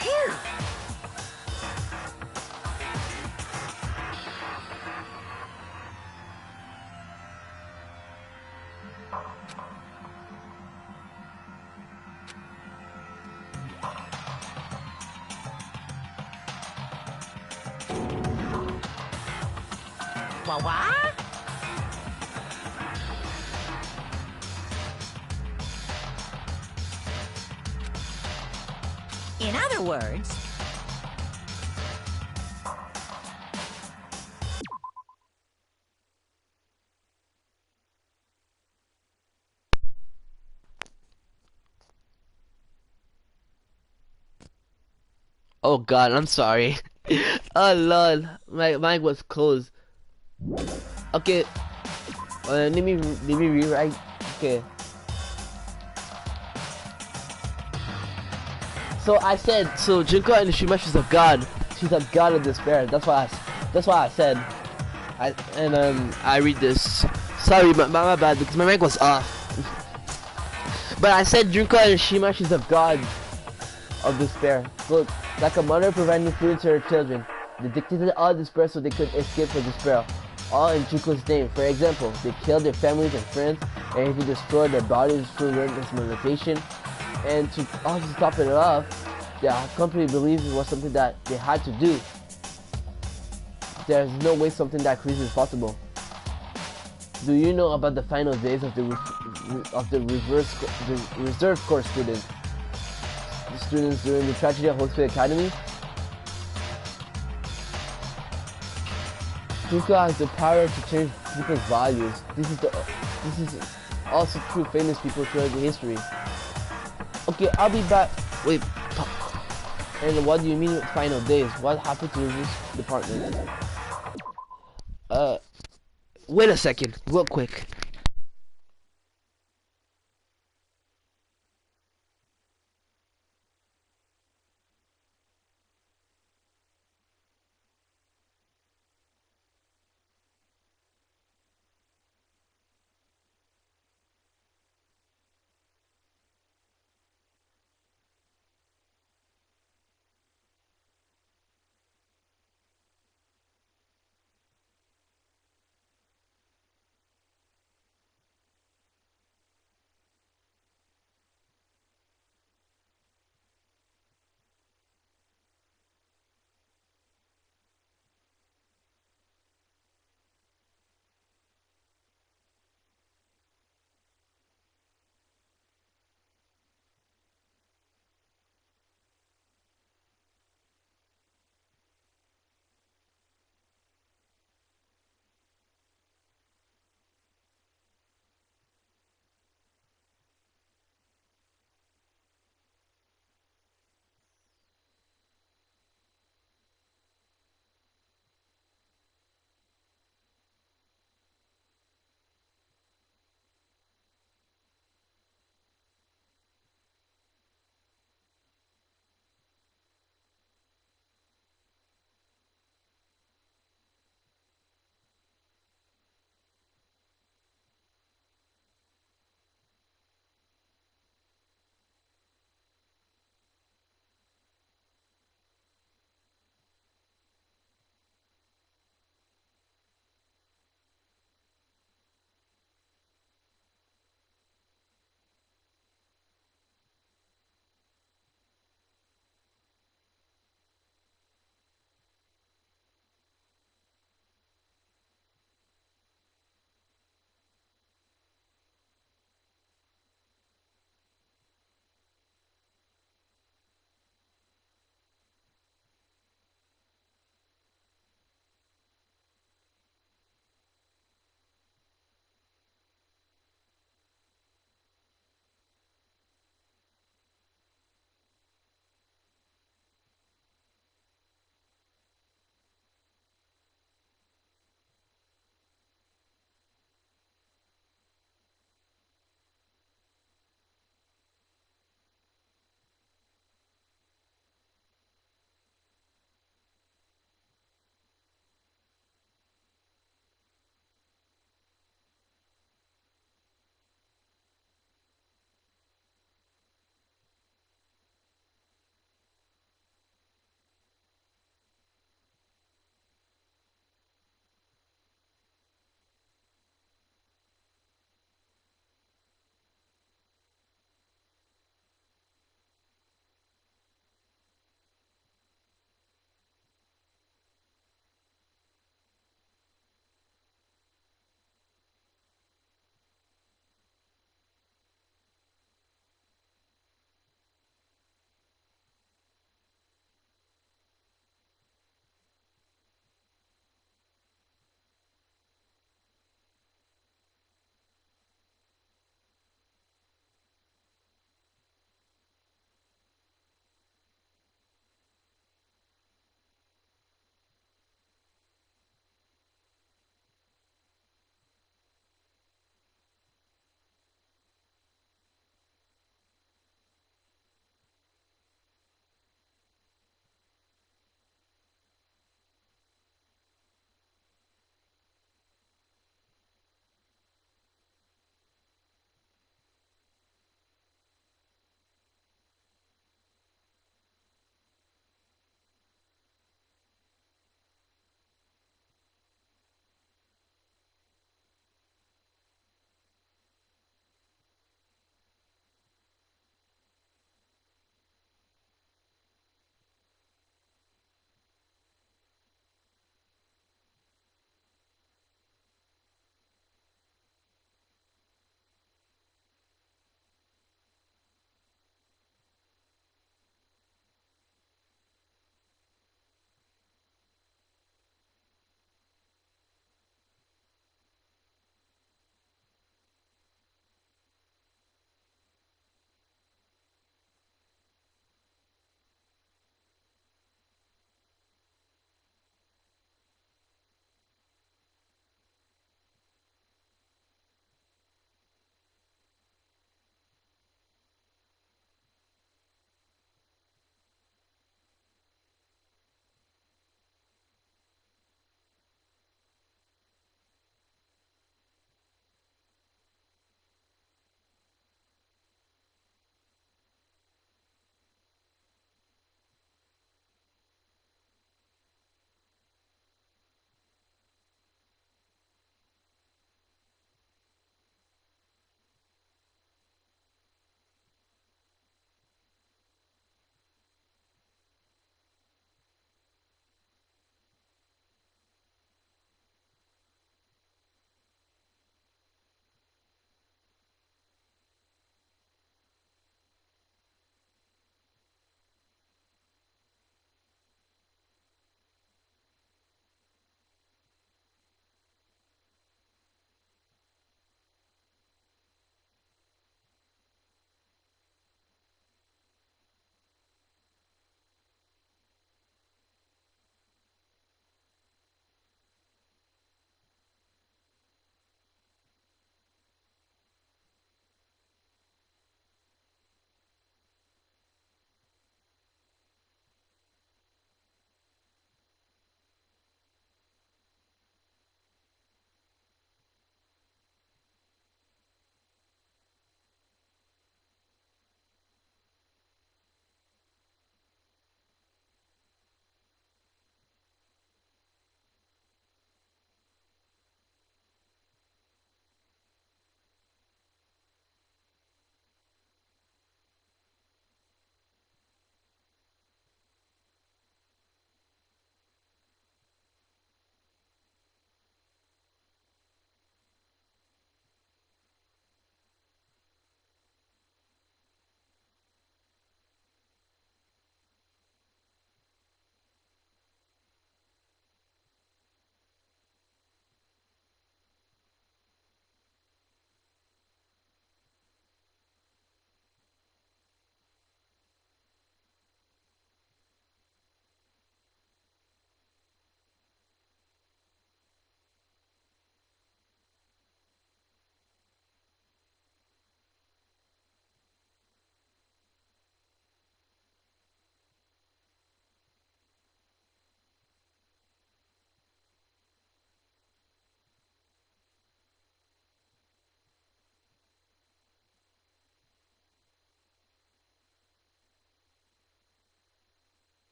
Phew. What? In other words, Oh God, I'm sorry. Oh Lord, my mic was closed. Okay, let me rewrite. Okay. So I said, so Junko and Shima, she's a god. She's a god of despair. That's why I said. I read this. Sorry, my bad, because my mic was off. But I said Junko and Shima, she's a god of despair. Look, like a mother providing food to her children. They dictated all despair so they could escape from despair. All in Junko's name. For example, they killed their families and friends, and even destroyed their bodies through relentless meditation. And to also top it off, the company believes it was something that they had to do. There's no way something that crazy is possible. Do you know about the final days of the reserve corps students? The students during the tragedy of Hospital Academy? Kuka has the power to change people's values. This is also true famous people throughout the history. Okay, I'll be back. Wait, and what do you mean with final days? What happened to this department? Wait a second, real quick.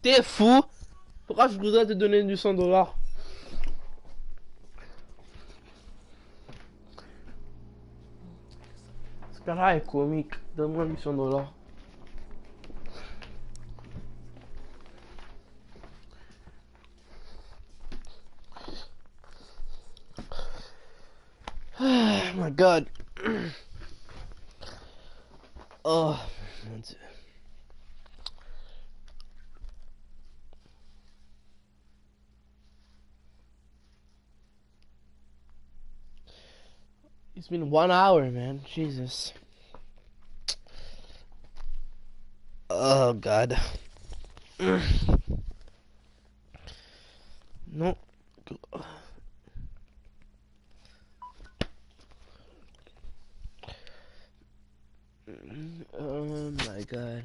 T'es fou? Pourquoi je voudrais te donner du $100? Ce cas-là est comique. Donne-moi $100. Oh my god. Oh, mon Dieu. It's been 1 hour, man. Jesus. Oh god. No. Oh my god.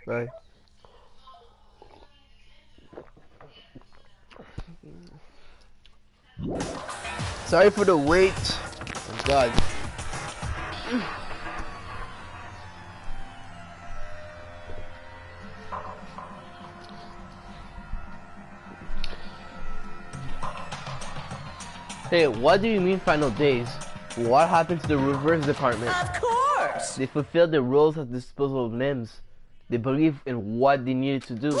Bye. Sorry for the wait. Oh god. Hey, what do you mean final days? What happened to the reverse department? Of course. They fulfilled the roles of disposable limbs. They believed in what they needed to do.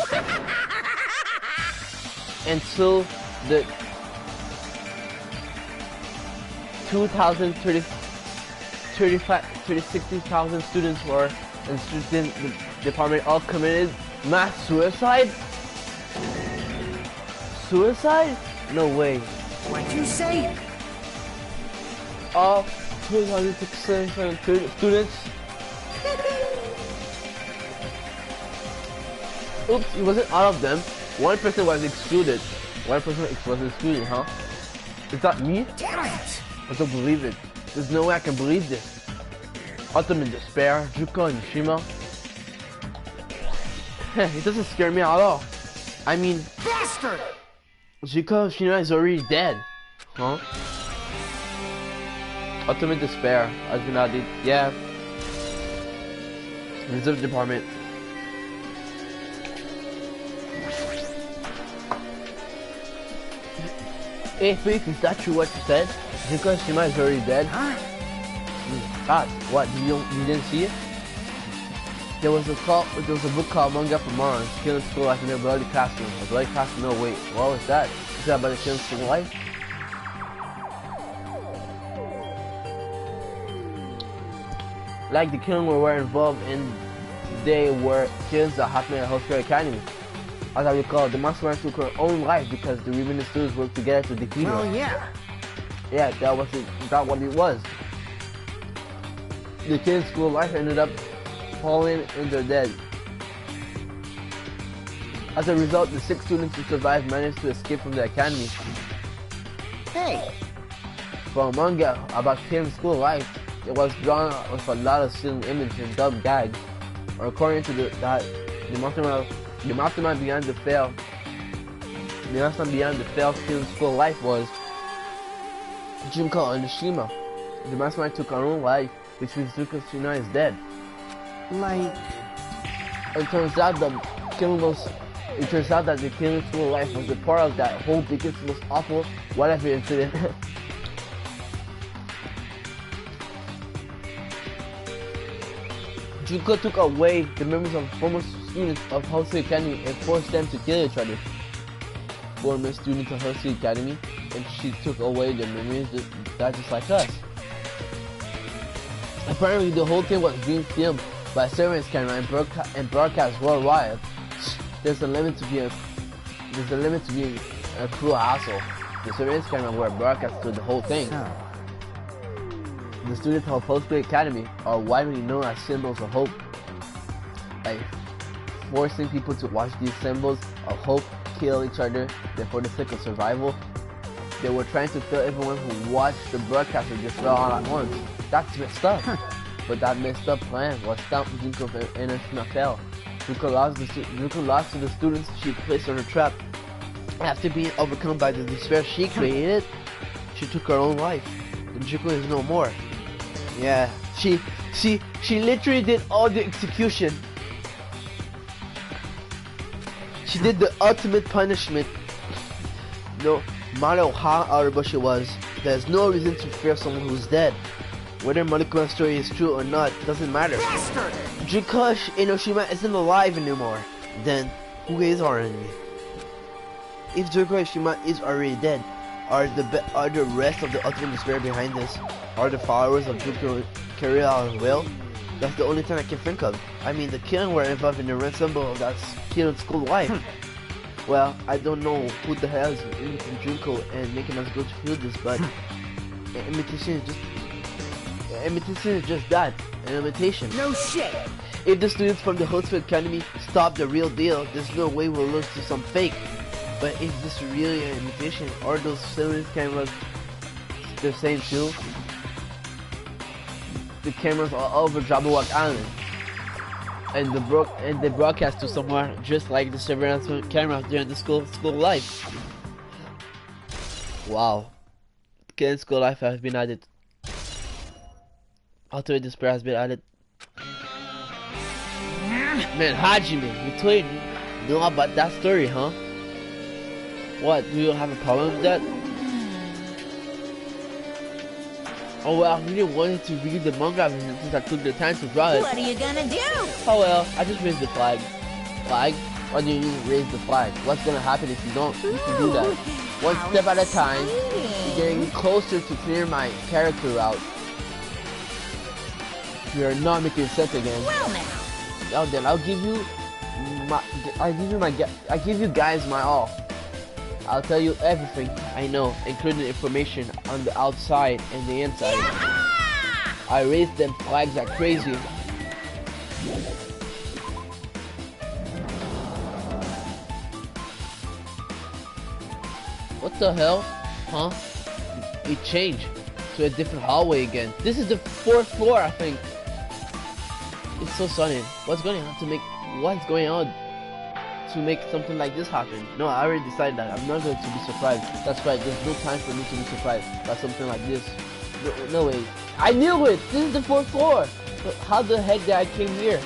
Until the 60,000 students were in student department all committed mass suicide? Suicide? No way. What'd you say? All 267 students. Oops, it wasn't all of them. One person was excluded. One person was excluded, huh? Is that me? Damn it! I don't believe it. There's no way I can believe this. Ultimate despair, Juko and Shima. It doesn't scare me at all. I mean, Bastard! Juko Shima is already dead. Huh? Ultimate despair. I do not need. Yeah. Reserve department. Hey, Faith, is that true what you said? Juko Shima is already dead? Huh? God, what? You didn't see it? There was a book called Manga for Morons, Killing School Life in a Bloody Classroom. A bloody classroom? No, wait. What was that? Is that about the Killing School Life? Like the killing were involved in, they were killings that happened at Healthcare Academy. As I recall, the mastermind took her own life because the remaining students worked together to defeat her. Well, yeah. Yeah, that was it. That what it was. The Killing School Life ended up falling in their dead. As a result, the 6 students who survived managed to escape from the academy. Hey, For a manga about Killing School Life, it was drawn with a lot of still images and dub gags. Or according to the mastermind behind the failed Killing School Life was Junko and Shima. The mastermind took her own life, which means Zuko Shina is dead. like, It turns out that the Killing School Life was a part of that whole biggest, most awful whatever incident. Juko took away the memories of former students of Hosei Academy and forced them to kill each other. Former students of Hosei Academy, and she took away their memories that just like us. Apparently, the whole thing was being filmed by a surveillance camera and broadcast worldwide. There's a limit to being a cruel asshole. The surveillance camera were broadcast to the whole thing. so. The students of Postgrad Academy are widely known as symbols of hope. By forcing people to watch these symbols of hope kill each other for the sake of survival, they were trying to kill everyone who watched the broadcast and just fell all at once. That's messed up. But that messed up plan was stopped Junko and Ashina fell. Junko lost to the students she placed on her trap. After being overcome by the despair she created, she took her own life. And Junko is no more. Yeah, she literally did all the execution. She did the ultimate punishment. No matter how out of the bush it was, there's no reason to fear someone who's dead. Whether Monokuma story is true or not doesn't matter. Because Enoshima isn't alive anymore, then who is our enemy? If Junko Enoshima is already dead, are the rest of the ultimate despair behind this? Are the followers of Junko carry out as well? That's the only thing I can think of. I mean, the killing were involved in the red symbol of that killing school life. Well, I don't know who the hell is imitating Junko and making us go through this, but imitation is just that, an imitation. No shit! If the students from the Hotsfield Academy stop the real deal, there's no way we'll lose to some fake. But is this really an imitation? Are those surveillance cameras the same too? The cameras are all over Jabberwock Island, and they broadcast to somewhere just like the surveillance cameras during the school life. Wow, killing school life has been added. Ultimate despair has been added. Man, Hajime, you told me know about that story, huh? What? Do you have a problem with that? Oh well, I really wanted to read the manga since I took the time to draw it. What are you gonna do? Oh well, I just raised the flag. Flag? What do you mean raise the flag? What's gonna happen if you don't? You can do that. One step at a time. Getting closer to clear my character out. You're not making sense again. Well now. Oh, then I'll give you guys my all. I'll tell you everything I know, including information on the outside and the inside. I raised them flags like crazy. What the hell? Huh? It changed to a different hallway again. This is the 4th floor, I think. It's so sudden. What's going on to make something like this happen? No, I already decided that. I'm not going to be surprised. That's right, there's no time for me to be surprised by something like this. No way. I knew it! This is the 4th floor! How the heck did I came here?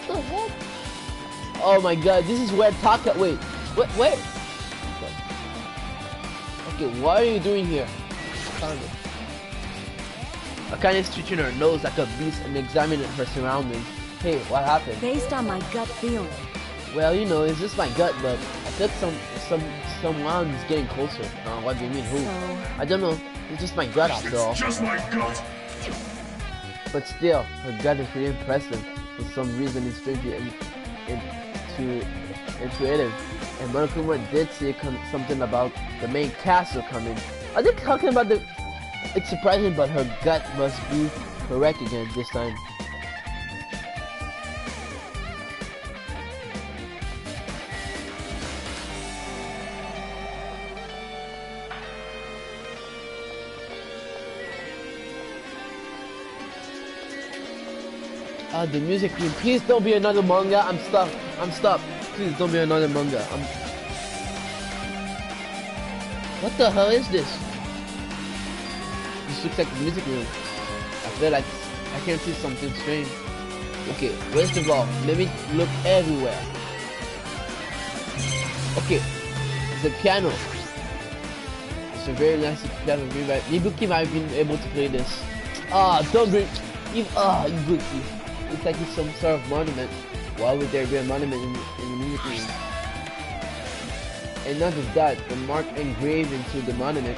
What the heck? Oh my god, this is where Taka... Wait, where? Okay, what are you doing here? Akane is stretching her nose like a beast and examining her surroundings. Hey, what happened? Based on my gut feeling. Well, you know, it's just my gut, but I feel someone's getting closer. What do you mean, who? So... I don't know. It's just my gut after all. It's just my gut. But still, her gut is pretty impressive. For some reason, it's strangely intuitive. And Monokuma did say something about the main castle coming. Are they talking about the... It's surprising, but her gut must be correct again this time. The music theme. Please don't be another manga. I'm stuck. Please don't be another manga. What the hell is this? This looks like the music room. I feel like I can see something strange. Okay, first of all, let me look everywhere. Okay, the piano. It's a very nice piano. Ibuki might have been able to play this. Don't bring... Ibuki. It's like it's some sort of monument. Why would there be a monument in the music room? And not just that, the mark engraved into the monument,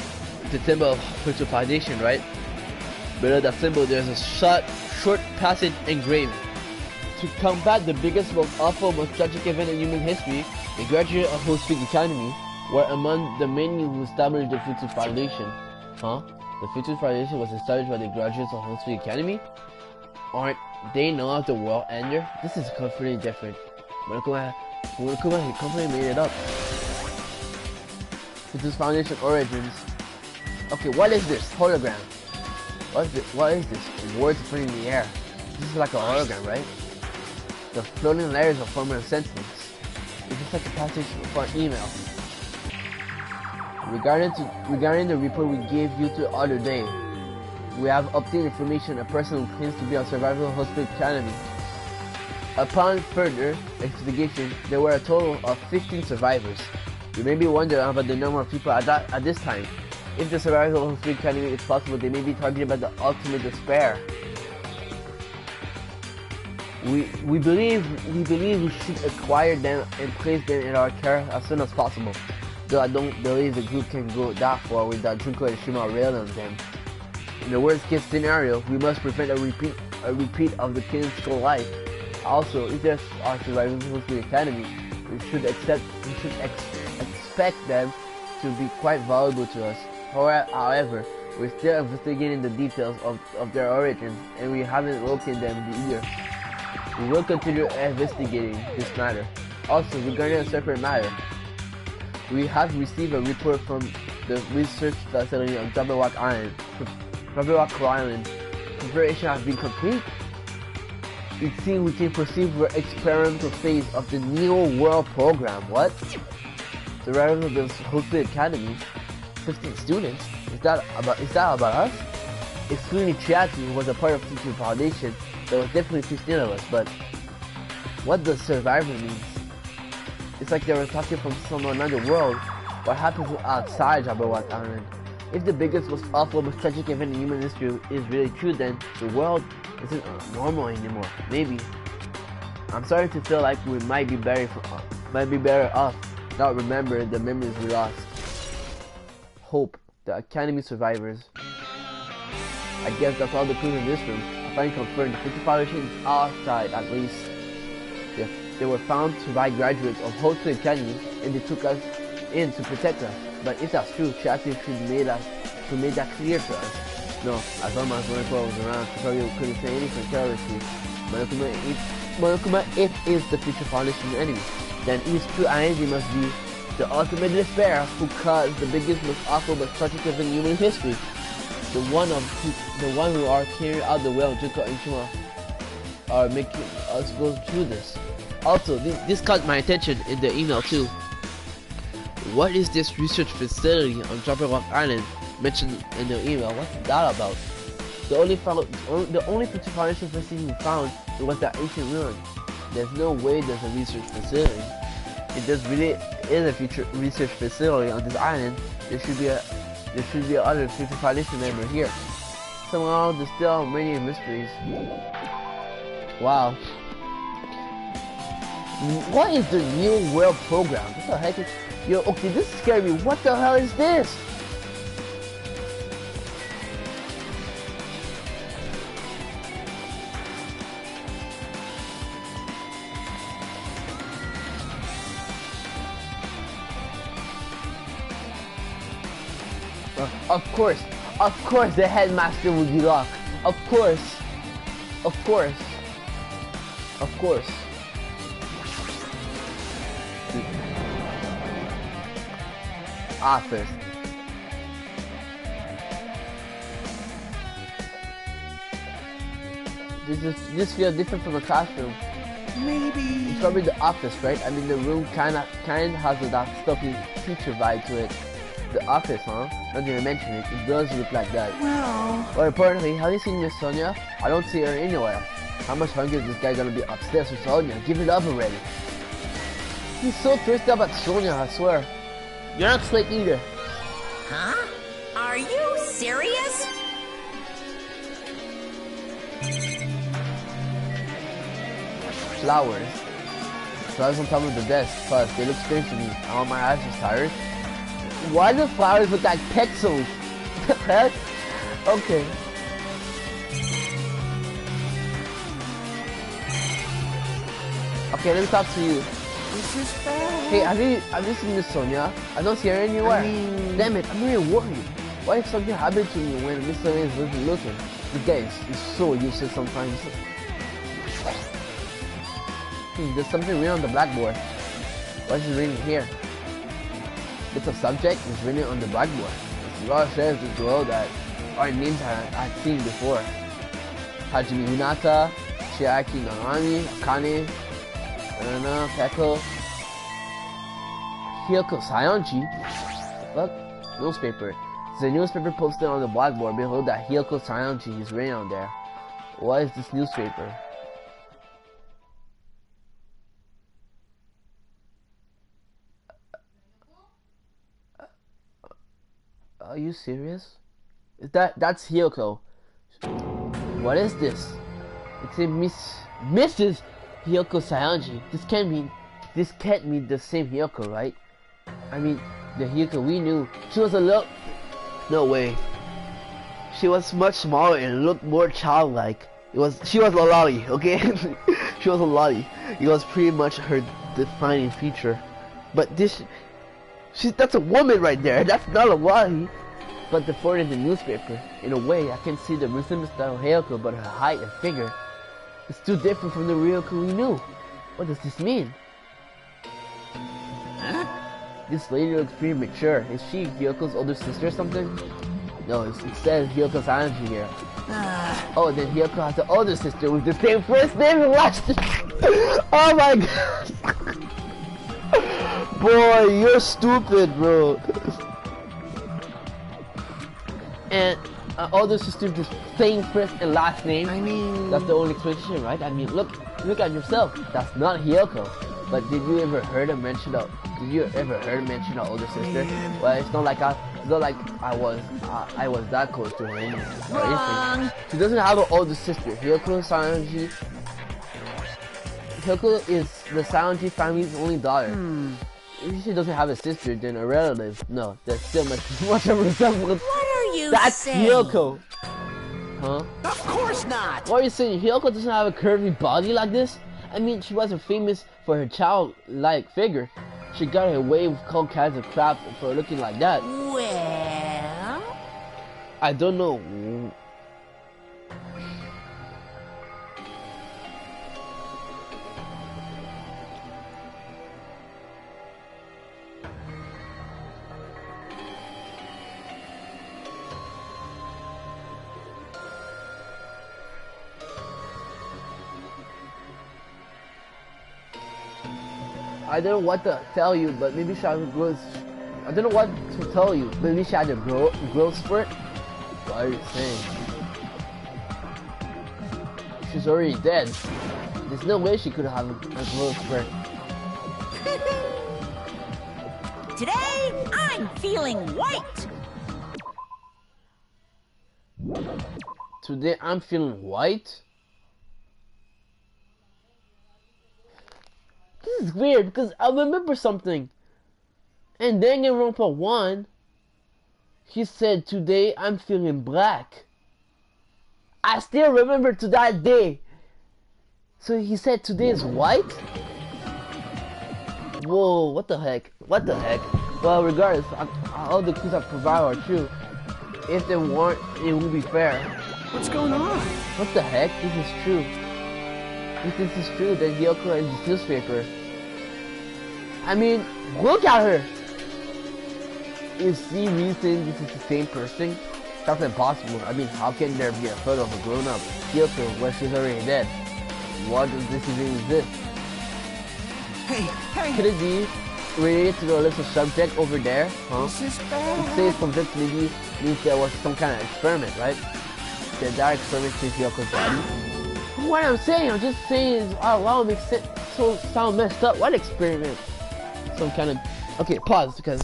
the symbol of petrification, right? Below that symbol, there's a short passage engraved. To combat the biggest, most awful, most tragic event in human history, the graduates of Hotsfield Academy were among the many who established the Futsu Foundation. Huh? The Futures Foundation was established by the graduates of Homespeed Academy? Aren't they not the world ender? This is completely different. Monokuma completely made it up. Futures Foundation origins. Okay, what is this? Hologram. What is this? Words floating in the air. This is like a hologram, right? The floating layers of former sentiments. It's just like a passage for an email. Regarding the report we gave you the other day, we have obtained information a person who claims to be a survivor of Hospital Academy. Upon further investigation, there were a total of 15 survivors. You may be wondering about the number of people at this time. If the survival of Hospital Academy is possible, they may be targeted by the ultimate despair. We believe we should acquire them and place them in our care as soon as possible. Though I don't believe the group can go that far without Junko and Shima railing on them. In the worst case scenario, we must prevent a repeat of the kid's school life. Also, if there are survivors of the Academy, we should expect them to be quite valuable to us. However, we're still investigating the details of their origins, and we haven't located them either. We will continue investigating this matter. Also, regarding a separate matter, we have received a report from the research facility on Jabberwock Island. Preparation has been complete. It seems we can proceed with the experimental phase of the Neo World program. What? The rise of the Hospital Academy? 15 students? Is that about us? Excluding Chiaki, who was a part of Teacher Foundation, there was definitely 15 of us, but what does survivor means? It's like they were talking from some another world. What happens outside Jabberwock Island? If the biggest, most awful, most tragic event in human history is really true, then the world isn't normal anymore. Maybe. I'm starting to feel like we might be better off not remembering the memories we lost. Hope. The Academy survivors. I guess that's all the clues in this room. I finally confirmed the Future Foundation is our side, at least. They were found to by graduates of Hospital Academy, and they took us in to protect us. But if that's true, she actually should made that clear to us. No, as long as Monokuma was around, she probably couldn't say anything carelessly. Monokuma, if is the Future Foundation enemy, then its true identity must be the ultimate despair who caused the biggest, most awful, most tragic event in human history. The one who are carrying out the will of Junko and Shima are making us go through this. Also, this caught my attention in the email too. What is this research facility on Jabberwock Island mentioned in the email? What's that about? The only Future Foundation facility we found was that ancient ruin. There's no way there's a research facility. If there really is a future research facility on this island, there should be other Future Foundation member here. Somehow there's still many mysteries. Wow. What is the New World program? What the heck is... Yo, okay, this scared me. What the hell is this? Of course the headmaster would be locked. Of course. Office. This feels different from a classroom. Maybe. It's probably the office, right? I mean, the room kind of has that stuffy teacher vibe to it. The office, huh? Not even mention it. It does look like that. Well, Importantly, have you seen Miss Sonia? I don't see her anywhere. How much hungry is this guy gonna be upstairs with Sonia? Give it up already. He's so thirsty about Sonia, I swear. You're not slick either. Huh? Are you serious? Flowers. Flowers on top of the desk. Plus, they look strange to me. Oh, my eyes are tired. Why do flowers look like pixels? Heck? Okay. Okay, let me talk to you. this is bad. Hey, have you seen Miss Sonia? I don't see her anywhere. I mean... Damn it, I'm really worried. Why if something happened to me when Mr. A is looking? This guy is so useless sometimes. There's something written on the blackboard. What is it written here? It's a subject is written on the blackboard. It says the girl that our names I've seen before. Hajime Hinata, Chiaki Nanami, Akane, Peko, Hyoko Sayonji. Look, newspaper. It's a newspaper posted on the blackboard. Behold that Hyoko Sayonji is written on there. What is this newspaper? Are you serious? That's Hyoko. What is this? It's a Mrs. Hyoko Sayonji. This can't mean the same Hyoko, right? I mean, the Hyoko we knew. She was a little. No way. She was much smaller and looked more childlike. She was a lolly, okay? She was a lolly. It was pretty much her defining feature. But that's a woman right there. That's not a lolly. But the photo in the newspaper, in a way, I can see the resemblance style Hyoko, but her height and figure is too different from the Ryoko we knew. What does this mean? Huh? This lady looks pretty mature. Is she Hyoko's older sister or something? No, it says Hyoko Sanji here. Oh, then Hyoko has an older sister with the same first name and last name. Oh my god. Boy, you're stupid, bro. And older sister with the same first and last name. I mean... That's the only explanation, right? I mean, look at yourself. That's not Hyoko. But did you ever heard her mention her older sister? Well, it's not like I was that close to her or anything. She doesn't have an older sister. Hyoko Sanji. Hyoko is the Sanji family's only daughter. If she doesn't have a sister, then a relative. No, there's still much of a resemblance. What are you That's saying? Hyoko. Huh? Of course not! What are you saying? Hyoko doesn't have a curvy body like this? I mean, she wasn't famous for her childlike figure. She got away with all kinds of crap for looking like that. Well... I don't know. I don't know what to tell you, but maybe she had a growth. I don't know what to tell you. Maybe she had a growth spurt. What are you saying? She's already dead. There's no way she could have a growth spurt. Today, I'm feeling white. Today I'm feeling white. This is weird because I remember something. In Danganronpa 1, he said, today I'm feeling black. I still remember to that day. So he said today is white? Whoa, what the heck? What the heck? Well, regardless, all the clues I provide are true. If they weren't, it would be fair. What's going on? What the heck? This is true. If this is true, then Hyoko is the newspaper. I mean, look at her! Is she really saying this is the same person? That's impossible. I mean, how can there be a photo of a grown-up Hyoko where she's already dead? What does this even exist? Hey, hey! Could it be related to the list of subject over there? Huh? This is It bad. says subject maybe means there was some kind of experiment, right? Did that experiment change Hyoko's body? What I'm saying, I'm just saying is, oh wow, makes sense. So sound messed up. What experiment? Some kind of. Okay, pause because.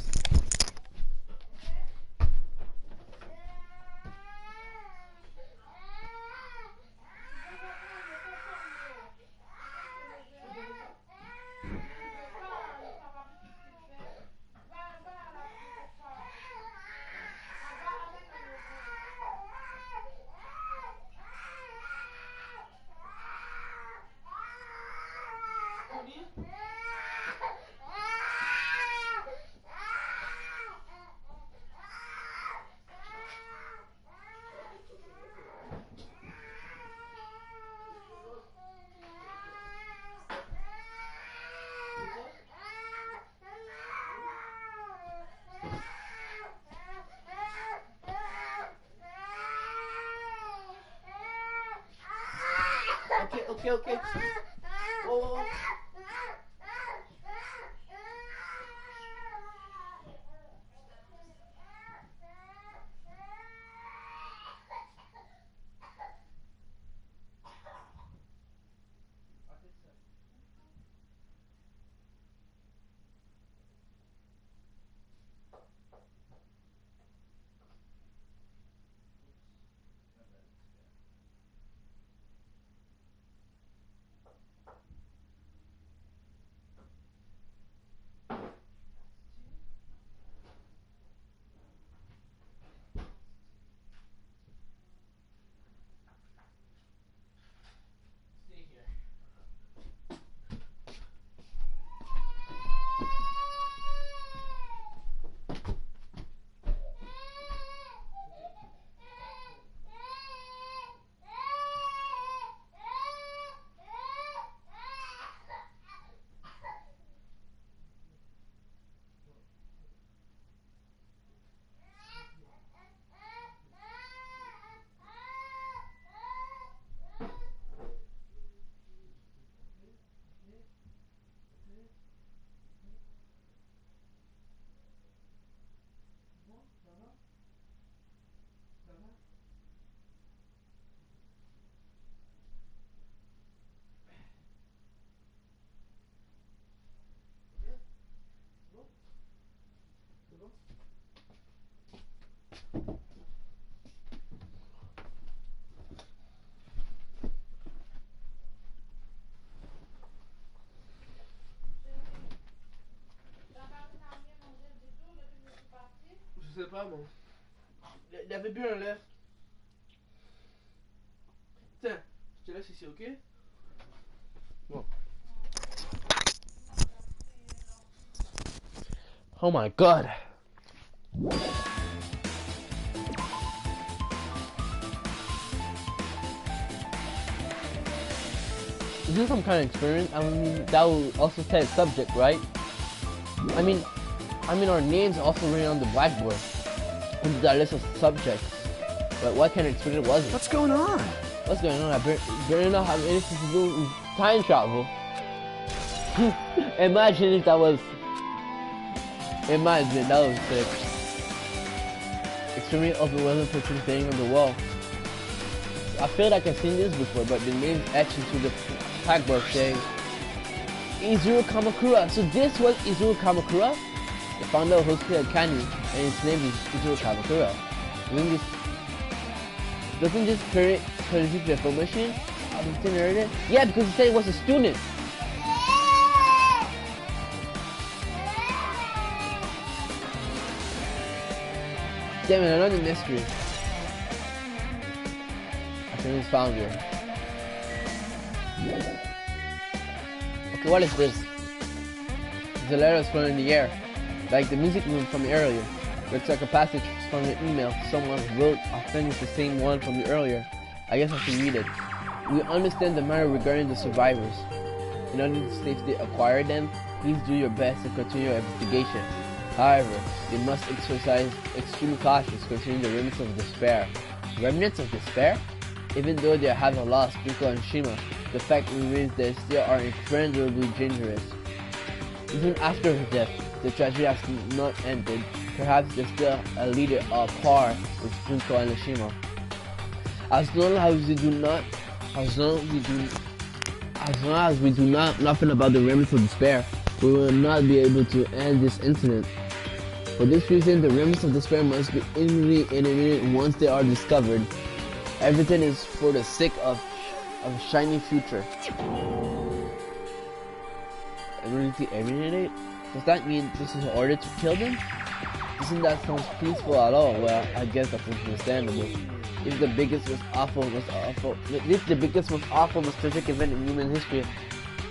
Okay. Whoa. Je sais pas, bon. Il y avait plus un lait. Tiens, je te laisse ici, ok? Bon. Oh my god. Is this some kind of experiment? I mean, that will also say subject, right? I mean, our names are also written on the blackboard under that list of subjects. But what kind of experiment was it? What's going on? What's going on? I better not have anything to do with time travel. Imagine if that was... Imagine, that was sick. Experiment of the 11-13 thing on the wall. I feel like I've seen this before, but the name's etched into the blackboard saying Izuru Kamakura. So this was Izuru Kamakura, the founder of Hosuke Akane, and his name is Izuru Kamakura. Doesn't this current the information? Yeah, because he said he was a student. Damn it, another mystery. I think it's found here. Okay, what is this? The letter is floating in the air, like the music room from earlier. Looks like a passage from an email someone wrote or finished the same one from earlier. I guess I should read it. We understand the matter regarding the survivors. In order to safely acquire them, please do your best to continue your investigation. However, you must exercise extreme caution concerning the remnants of despair. Remnants of despair? Even though they have a lost Sprinkle and Shima, the fact remains they still are incredibly dangerous. Even after her death, the tragedy has not ended. Perhaps there's still a leader on par with Junko and Shima. As long as we do not nothing about the remnants of despair, we will not be able to end this incident. For this reason, the remnants of despair must be immediately eliminated once they are discovered. Everything is for the sake of a shiny future. Immediately eliminate? Does that mean this is an order to kill them? Doesn't that sound peaceful at all? Well, I guess that's understandable. If the biggest, most awful, most tragic event in human history,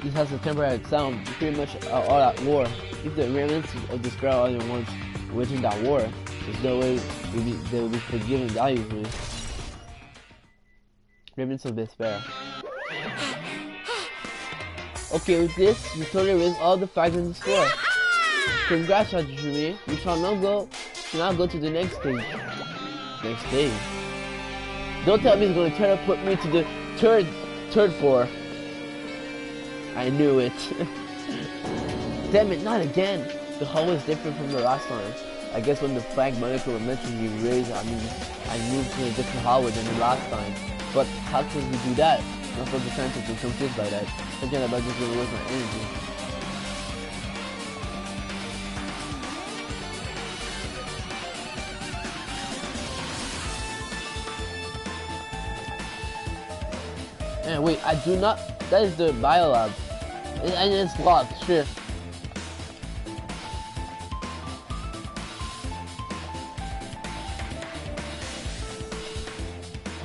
this has a temporary sound. We're pretty much all at war. If the remnants of despair are the ones waging that war, there's no way they will be forgiven valuably. Remnants of despair. Okay, with this, you totally raised all the flags in the score. Congrats, Hajime. We shall now go to the next stage. Next stage. Don't tell me it's going to try to put me to the third third floor. I knew it. Damn it, not again. The hallway is different from the last time. I guess when the flag moniker was meant to be raised, I moved to a different hallway than the last time. But how could we do that? Most of the time I'm confused by that. Thinking about this will waste my energy. And wait, I do not. That is the biolab. And it's locked, sure.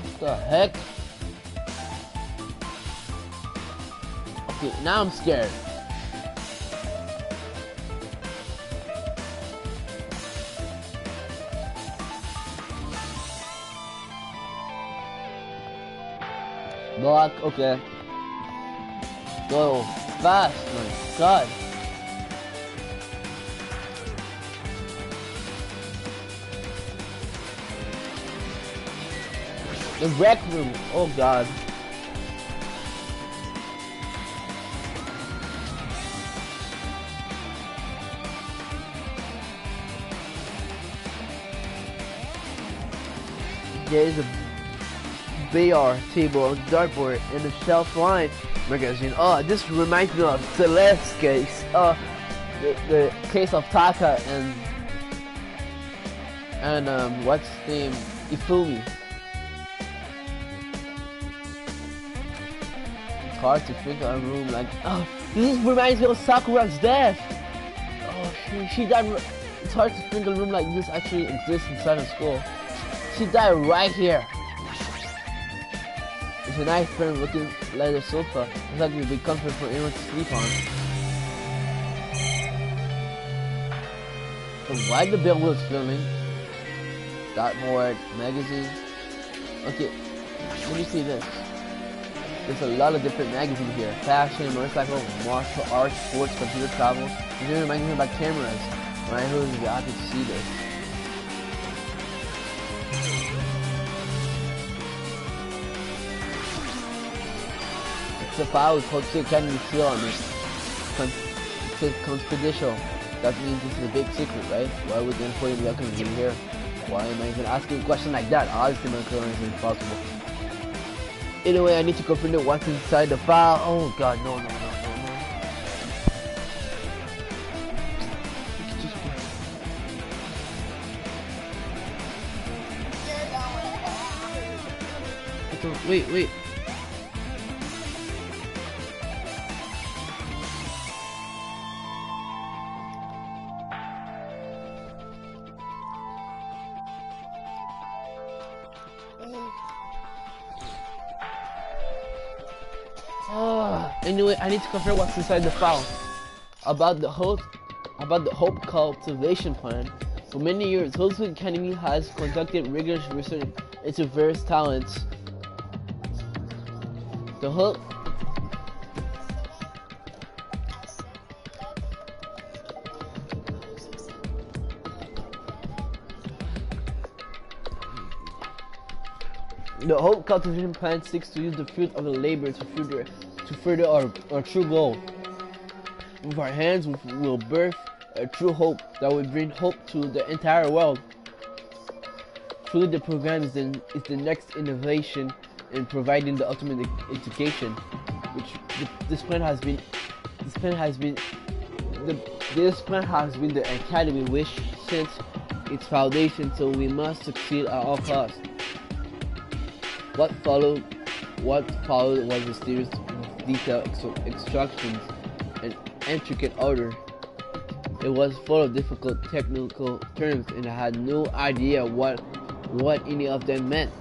What the heck? Okay, now I'm scared. Block, okay. Go fast, my god. The rec room, oh god. There is a BR table on the dartboard and a shelf line magazine. Oh, this reminds me of Celeste's case. The case of Taka and what's his name? Ifumi. It's hard to think of a room like, oh, this reminds me of Sakura's death. Oh, she died. It's hard to think of a room like this actually exists inside of school. She died right here. It's a nice firm looking leather sofa. It's like it would be comfort for anyone to sleep on. So why the bill was filming? Dartboard, magazine. Okay, let me see this. There's a lot of different magazines here. Fashion, motorcycle, martial arts, sports, computer, travel. It even reminds me about cameras. When I heard you got to see this. It's a file with Hotel Academy seal on it. It says confidential. That means this is a big secret, right? Why would the employee be welcome in here? Why am I even asking a question like that? Obviously my current is impossible. Anyway, I need to confirm what's inside the file. Oh god, no. Wait. Anyway, I need to confirm what's inside the file about the Hope cultivation plan. For many years, Hope Academy has conducted rigorous research into various talents. The Hope cultivation plan seeks to use the fruit of the labor to further our true goal. With our hands, we will birth a true hope that will bring hope to the entire world. Truly, the program is the next innovation in providing the ultimate education, which this plan has been the Academy wish since its foundation. So we must succeed at all costs. What followed was a series of detailed instructions and intricate order. It was full of difficult technical terms, and I had no idea what any of them meant.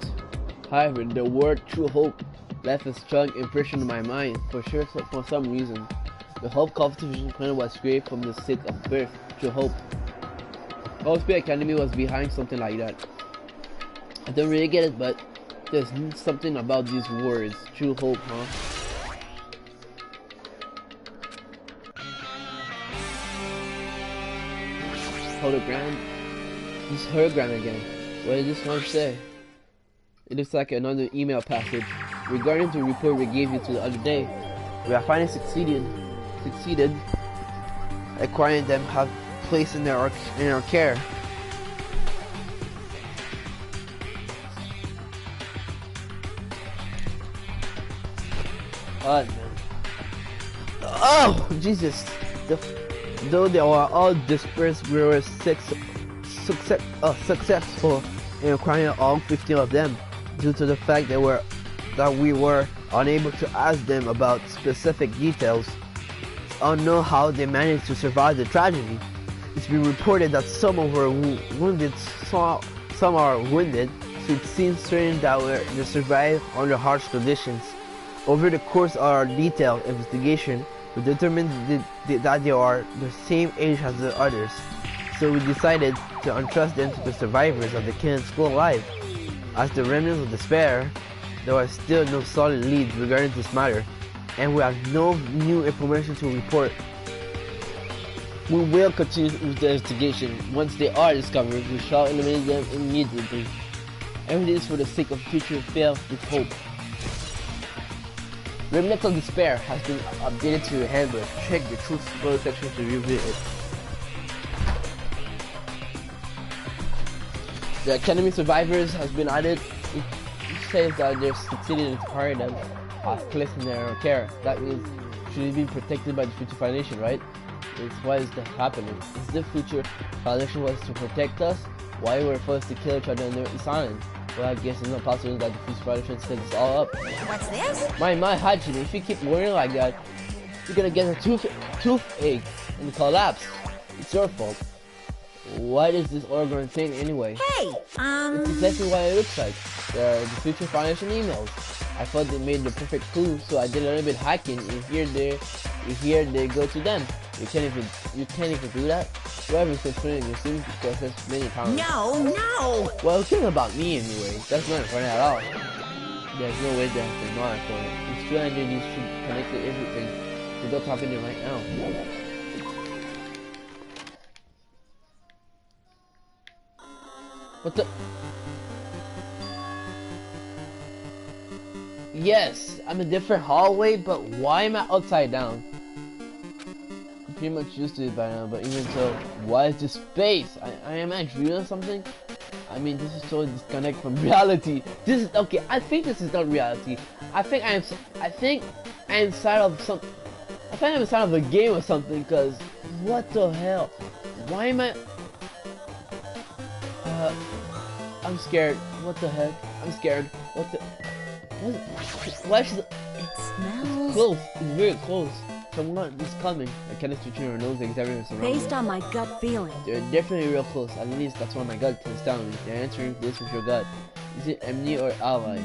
However, the word "true hope" left a strong impression in my mind. For some reason, the Hope cultivation plan was created from the sake of birth, true hope. Hope Academy was behind something like that. I don't really get it, but there's something about these words, true hope, huh? Hologram? This hologram again. What did this one say? It looks like another email passage. regarding the report we gave you to the other day, we have finally succeeded acquiring them, have placed in our care. God, man. Oh, Jesus. Though they were all dispersed, we were successful in acquiring all 15 of them, due to the fact that we were unable to ask them about specific details. It's unknown how they managed to survive the tragedy. It's been reported that some were wounded, some are wounded, so it seems certain that they survived under harsh conditions. Over the course of our detailed investigation, we determined that they are the same age as the others, so we decided to entrust them to the survivors of the killing school alive. As the remnants of despair, there are still no solid leads regarding this matter, and we have no new information to report. We will continue with the investigation. Once they are discovered, we shall eliminate them immediately. Everything is for the sake of future fail with hope. Remnants of Despair has been updated to your handbook. Check the truth spoiler section to review it. The Academy survivors has been added. It says that they've succeeded in acquiring them, placed in their care. That means should be protected by the Future Foundation, right? Why is that happening? If the Future Foundation was to protect us, why were we forced to kill each other on this island? Well, I guess it's not possible that the Future Foundation set this all up. What's this? My Hajime, if you keep worrying like that, you're gonna get a toothache and collapse. It's your fault. What is this Oregon thing anyway? Hey, It's exactly what it looks like. They're the Future Foundation emails. I thought they made the perfect clue, so I did a little bit hacking. And here they go to them. You can't even do that. Whoever's controlling your seems to process many times. no. Well, it's not about me anyway. That's not important at all. There's no way that they're not important. These two entities should connect to everything. It's what's happening right now. What the? Yes, I'm in a different hallway, but why am I upside down? I'm pretty much used to it by now, but even so, why is this space? I am I dreaming something? I mean, this is so disconnect from reality. This is okay. I think this is not reality. I think I'm inside of some. I think I'm inside of a game or something. Cause what the hell? Why am I? I'm scared. What the heck? I'm scared. What the? Why is it? It smells. Close. It's very close. Someone is coming. I can't switch your nose like everyone's around me. Based on my gut feeling. They're definitely real close. At least that's what my gut tells me. They're answering this with your gut. Is it enemy or ally?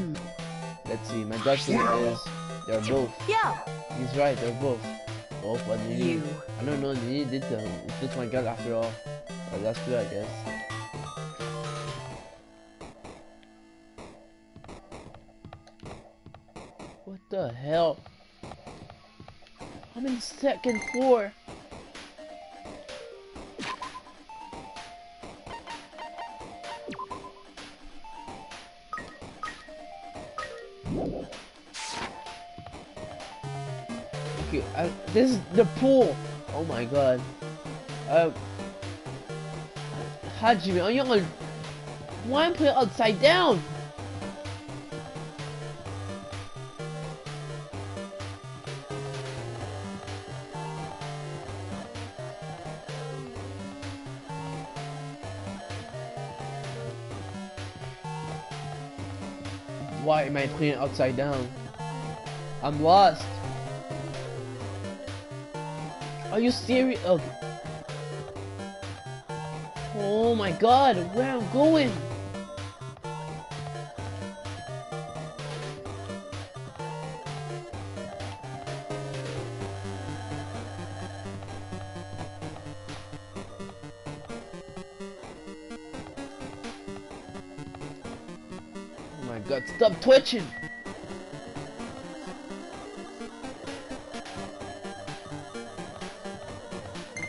Let's see. My gut feeling is they're both. Yeah. He's right. They're both. Both. What do you need? You. I don't know. You did them. It fits my gut after all. Well, that's good, I guess. What the hell? I'm in the second floor. Okay, this is the pool. Oh my god. Hajime, are you on? Why am I putting it upside down? Why am I putting it upside down? I'm lost. Are you serious? Oh. Oh my god, where I'm going? Oh my god, stop twitching!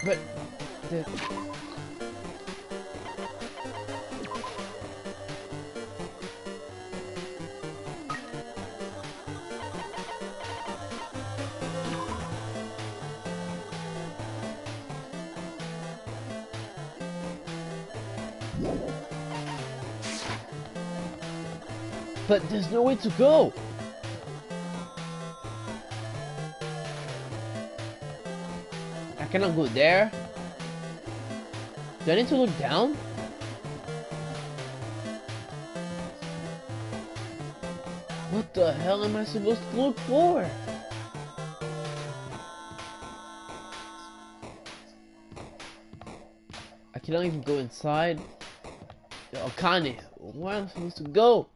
But But there's no way to go. I cannot go there. Do I need to look down? What the hell am I supposed to look for? I cannot even go inside. Oh, Connie, where am I supposed to go?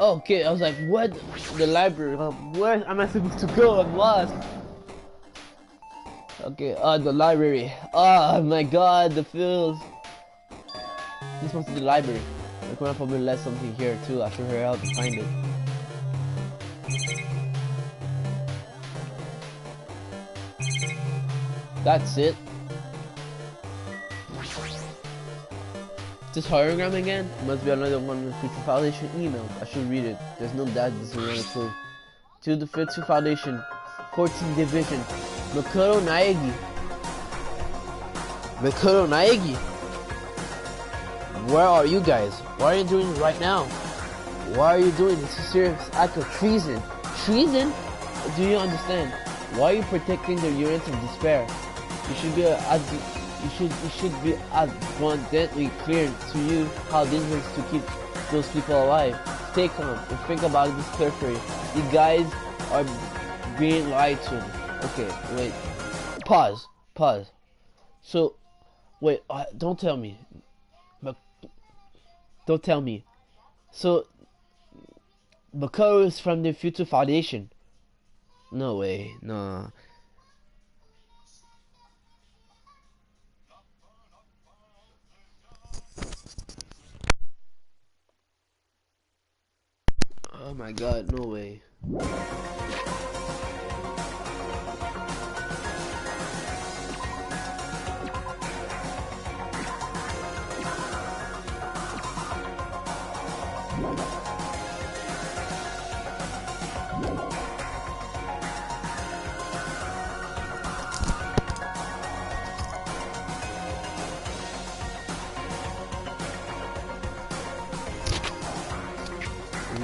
Oh, okay, I was like, what? The library. Where am I supposed to go? I'm lost. Okay, the library. Oh my god, the feels. This must be the library. I'm gonna probably left something here too. I'll show her how to find it. That's it. This hologram again? Must be another one with Future Foundation email. I should read it. There's no doubt this is another clue. To the Future Foundation, 14th Division, Makoto Naegi. Makoto Naegi? Where are you guys? What are you doing right now? Why are you doing this? It's a serious act of treason. Treason? Do you understand? Why are you protecting the units of despair? You should be abundantly clear to you how dangerous to keep those people alive. Stay calm and think about this carefully. You guys are being lied to. Okay, wait. Pause. So, wait. Don't tell me. Don't tell me. So, Makoto is from the Future Foundation. No way. No. Oh my god, no way.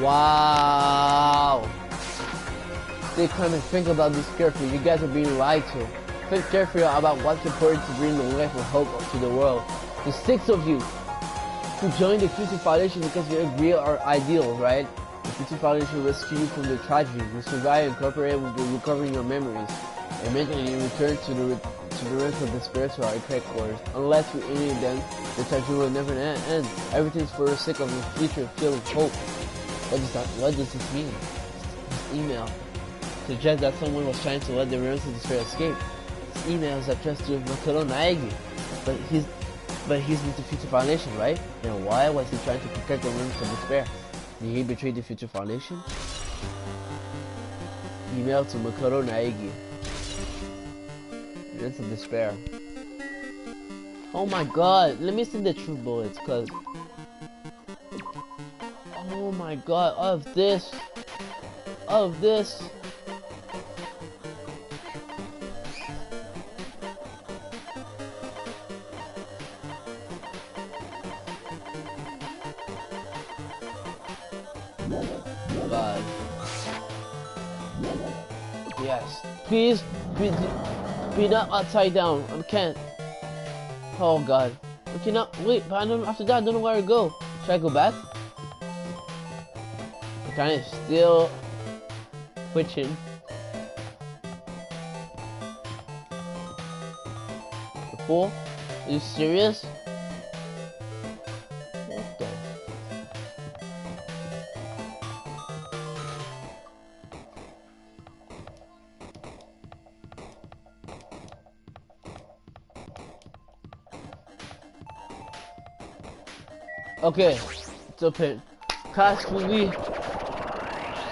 Wow. Stay calm and think about this carefully. You guys are being lied to. Think carefully about what's important to bring the life of hope to the world. The 6 of you who joined the Future Foundation because you agree our ideals, right? The Future Foundation will rescue you from the tragedy. You survive and cooperate with recovering your memories. And eventually you return to the rest of the spiritual headquarters. Unless we any of them, the tragedy will never end. Everything's for the sake of the future filled with hope. What does this mean? This email suggests that someone was trying to let the realms of despair escape. This email is addressed to Makoto Naegi, but he's with the Future Foundation, right? And why was he trying to protect the realms of despair? Did he betray the Future Foundation? Email to Makoto Naegi. Realms of despair. Oh my god, let me send the true bullets, cause oh my god, of this. God. Yes. Please be not upside down. I can't. Oh god. I cannot wait, but after that I don't know where to go. Should I go back? I'm kind of still twitching. The fool? Are you serious? What the? Okay, it's open. Class movie.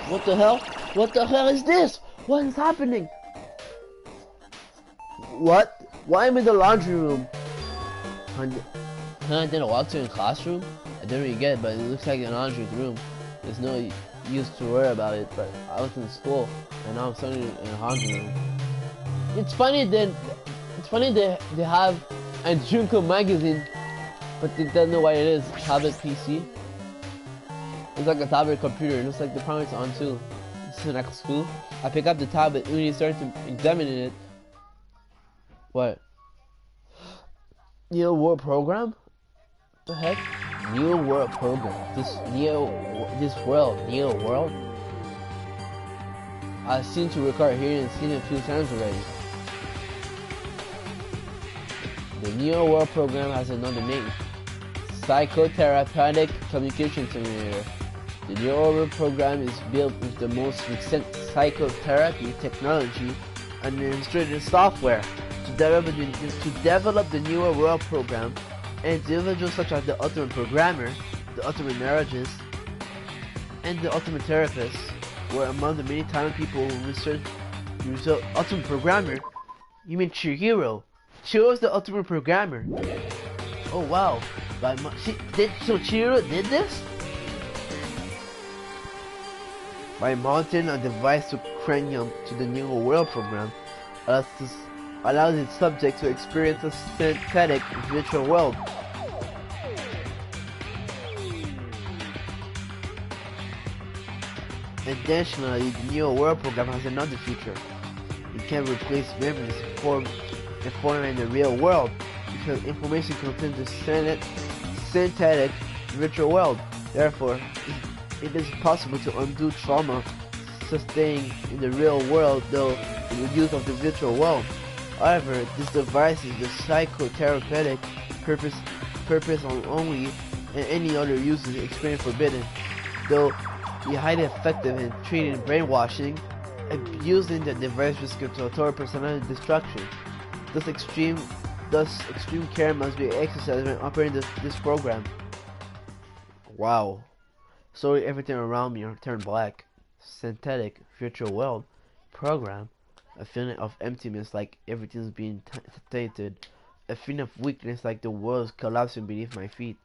What the hell? What the hell is this? What is happening? What? Why am I in the laundry room? I didn't walk to the classroom? I didn't really get it, but it looks like a laundry room. There's no used to worry about it, but I was in school and now I'm studying in a haunted room. It's funny that they have a Junko magazine, but they don't know what it is. Tablet PC. It's like a tablet computer. It looks like the program's on too. This is at school. I pick up the tablet when you start to examine it. What? Neo World Program? The heck? Neo World Program. This world. Neo World? I've seen to record here and seen it a few times already. The Neo World Program has another name. Psychotherapeutic Communication Simulator. The Neo World Program is built with the most recent psychotherapy technology and administrative software. To develop the Neo World Program, individuals such as the ultimate programmer, the ultimate neurologist, and the ultimate therapist were among the many talented people who researched the ultimate programmer. You mean Chihiro? Chihiro's the ultimate programmer. Oh wow! So Chihiro did this? By mounting a device to cranium to the Neo World Program, allows its subject to experience a synthetic virtual world. Additionally, the Neo World Program has another feature. It can replace memories formed in the real world because information contains the synthetic virtual world. Therefore, it is possible to undo trauma sustained in the real world though with the use of the virtual world. However, this device is the psychotherapeutic purpose only, and any other use is extremely forbidden. Though be highly effective in treating brainwashing, abusing the device risks to total personality destruction. Thus extreme care must be exercised when operating this program. Wow. Sorry, everything around me turned black. Synthetic virtual world program. A feeling of emptiness, like everything's being tainted. A feeling of weakness, like the world's collapsing beneath my feet.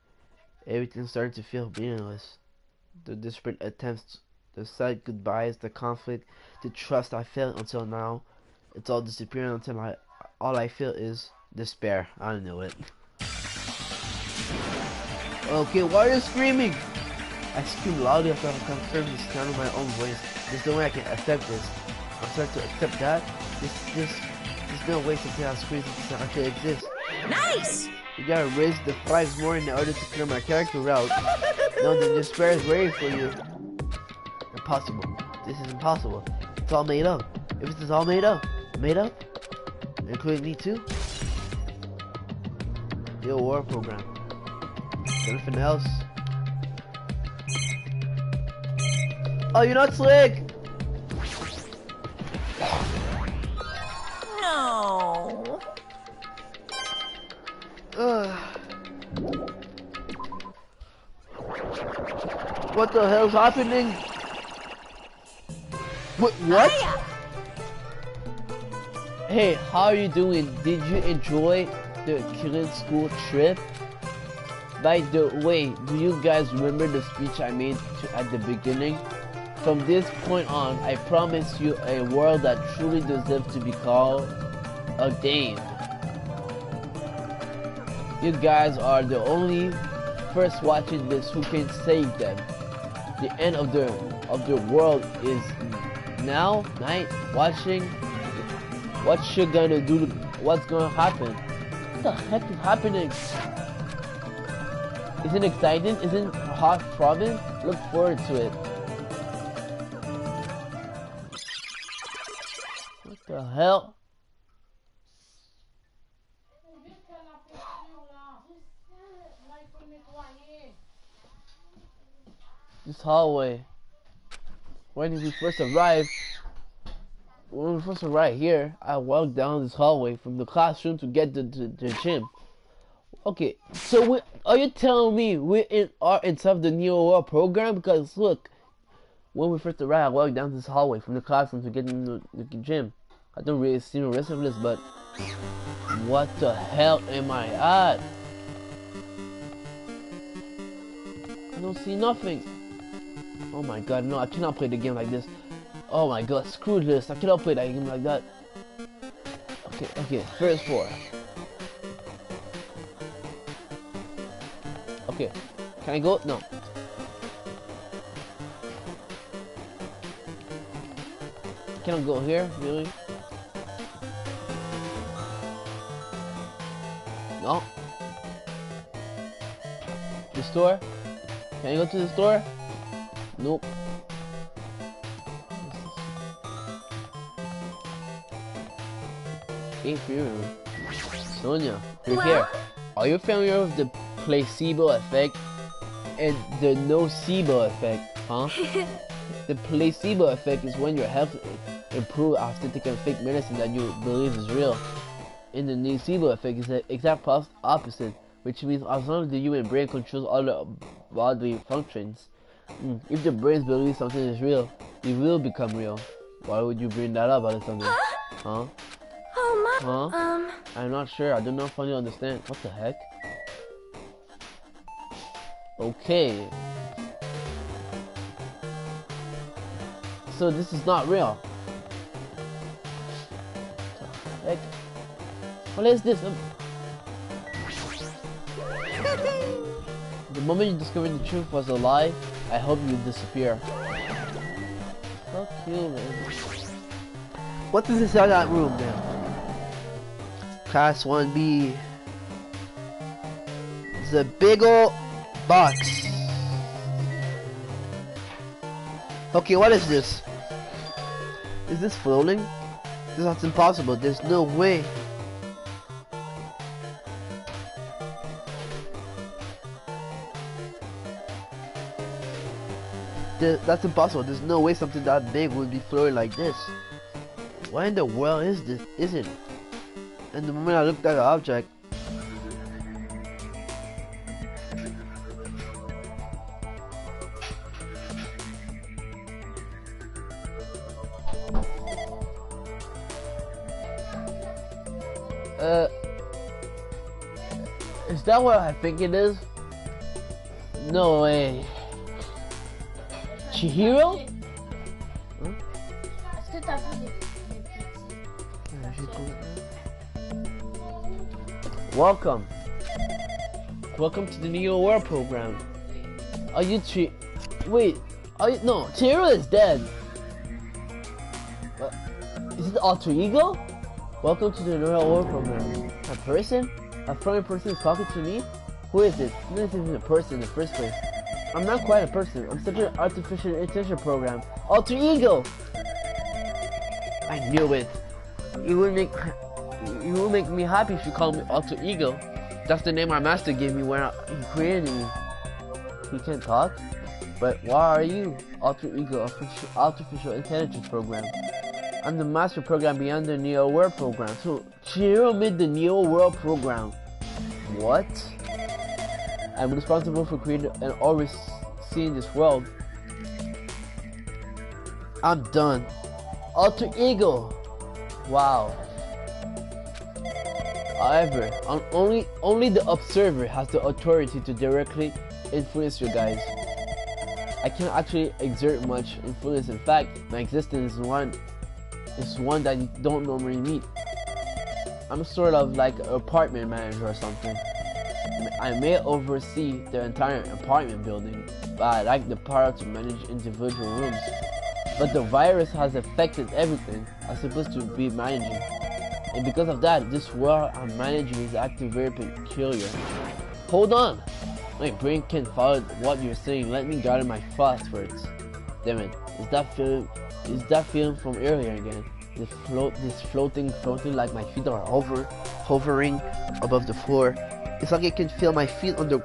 Everything's starting to feel meaningless. The desperate attempts, the sad goodbyes, the conflict, the trust I felt until now, it's all disappearing until all I feel is despair. I know it. Okay, why are you screaming? I scream loudly after I confirm the sound of my own voice. There's no way I can accept this. I'm starting to accept that. There's no way something as crazy as I actually exist. Nice! You gotta raise the flags more in order to clear my character out. No, the despair is waiting for you. Impossible. This is impossible. It's all made up. If this is all made up, including me too. Your war program. Anything else? Oh, you're not slick! No. What the hell's happening? What? Hey, how are you doing? Did you enjoy the killing school trip? By the way, do you guys remember the speech I made at the beginning? From this point on, I promise you a world that truly deserves to be called a game. You guys are the only first watching this who can save them. The end of the world is now. Night watching. What you gonna do? What's gonna happen? What the heck is happening? Isn't it exciting? Isn't it hot province? Look forward to it. What the hell? This hallway. When we first arrived here, I walked down this hallway from the classroom to get to the gym. Okay, so are you telling me we are inside the Neo World program? Because look, when we first arrived, I walked down this hallway from the classroom to get in the gym. I don't really see the rest of this, but what the hell am I at? I don't see nothing. Oh my god, no, I cannot play the game like this. Oh my god, screw this. I cannot play that game like that. Okay, first floor. Okay, can I go? No. Can I go here? Really? No. The store? Can I go to the store? Nope. Room. Sonia, you're here. Are you familiar with the placebo effect and the nocebo effect, huh? The placebo effect is when your health improves after taking fake medicine that you believe is real. And the nocebo effect is the exact opposite, which means as long as the human brain controls all the bodily functions, if the brain believes something is real, it will become real. Why would you bring that up, Alexander? Huh? Oh, Huh? I'm not sure. I don't know if I understand. What the heck? Okay. So this is not real. What the heck? What is this? The moment you discover the truth was a lie, I hope you disappear. Fuck you, man. What is inside that room, then? Class 1B. It's a big ol' box. Okay, what is this? Is this floating? That's impossible. There's no way. That's impossible. There's no way something that big would be floating like this. What in the world is this? Is it? And the moment I looked at the object, is that what I think it is? No way. Chihiro? Huh? Est-ce que t'as vu Welcome to the Neo World program. Are you Wait, are you? No, Chihiro is dead. Is it alter ego? Welcome to the Neo World program. A person? A foreign person is talking to me? Who is it? This isn't a person in the first place. I'm not quite a person. I'm simply an artificial intelligence program. Alter ego! I knew it. You will make me happy if you call me alter ego. That's the name my master gave me when he created me. He can't talk? But why are you? Alter ego, artificial intelligence program. I'm the master program beyond the Neo World program. So Chihiro made the Neo World program. What? I'm responsible for creating and always seeing this world. I'm done. Alter ego. Wow. However, only the observer has the authority to directly influence you guys. I can't actually exert much influence. In fact, my existence is one that you don't normally meet. I'm sort of like an apartment manager or something. I may oversee the entire apartment building, but I lack the power to manage individual rooms. But the virus has affected everything I'm supposed to be managing. And because of that, this world I'm managing is acting very peculiar. Hold on! My brain can't follow what you're saying. Let me gather my thoughts first. Damn it, is that feeling from earlier again? This floating like my feet are hovering above the floor. It's like I can feel my feet on the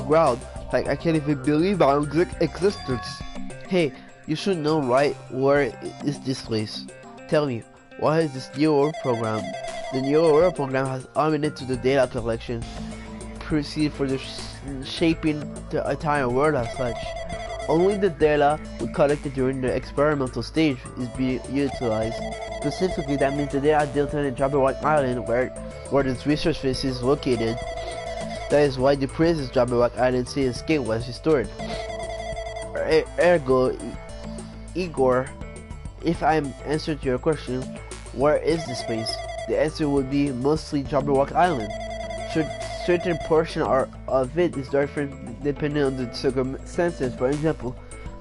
ground. Like I can't even believe my own existence. Hey, you should know, right? Where is this place? Tell me, what is this Neo World program? The Neo World program has unlimited to the data collection. Proceed for the shaping the entire world as such. Only the data we collected during the experimental stage is being utilized. Specifically, that means the data Delta and Jabberwock Island, where this research face is located. That is why the previous Jabberwock Island sea escape was restored. Ergo, Igor, if I'm answering to your question, where is this place? The answer would be mostly Jabberwock Island. Certain portion of it is different depending on the circumstances. For example,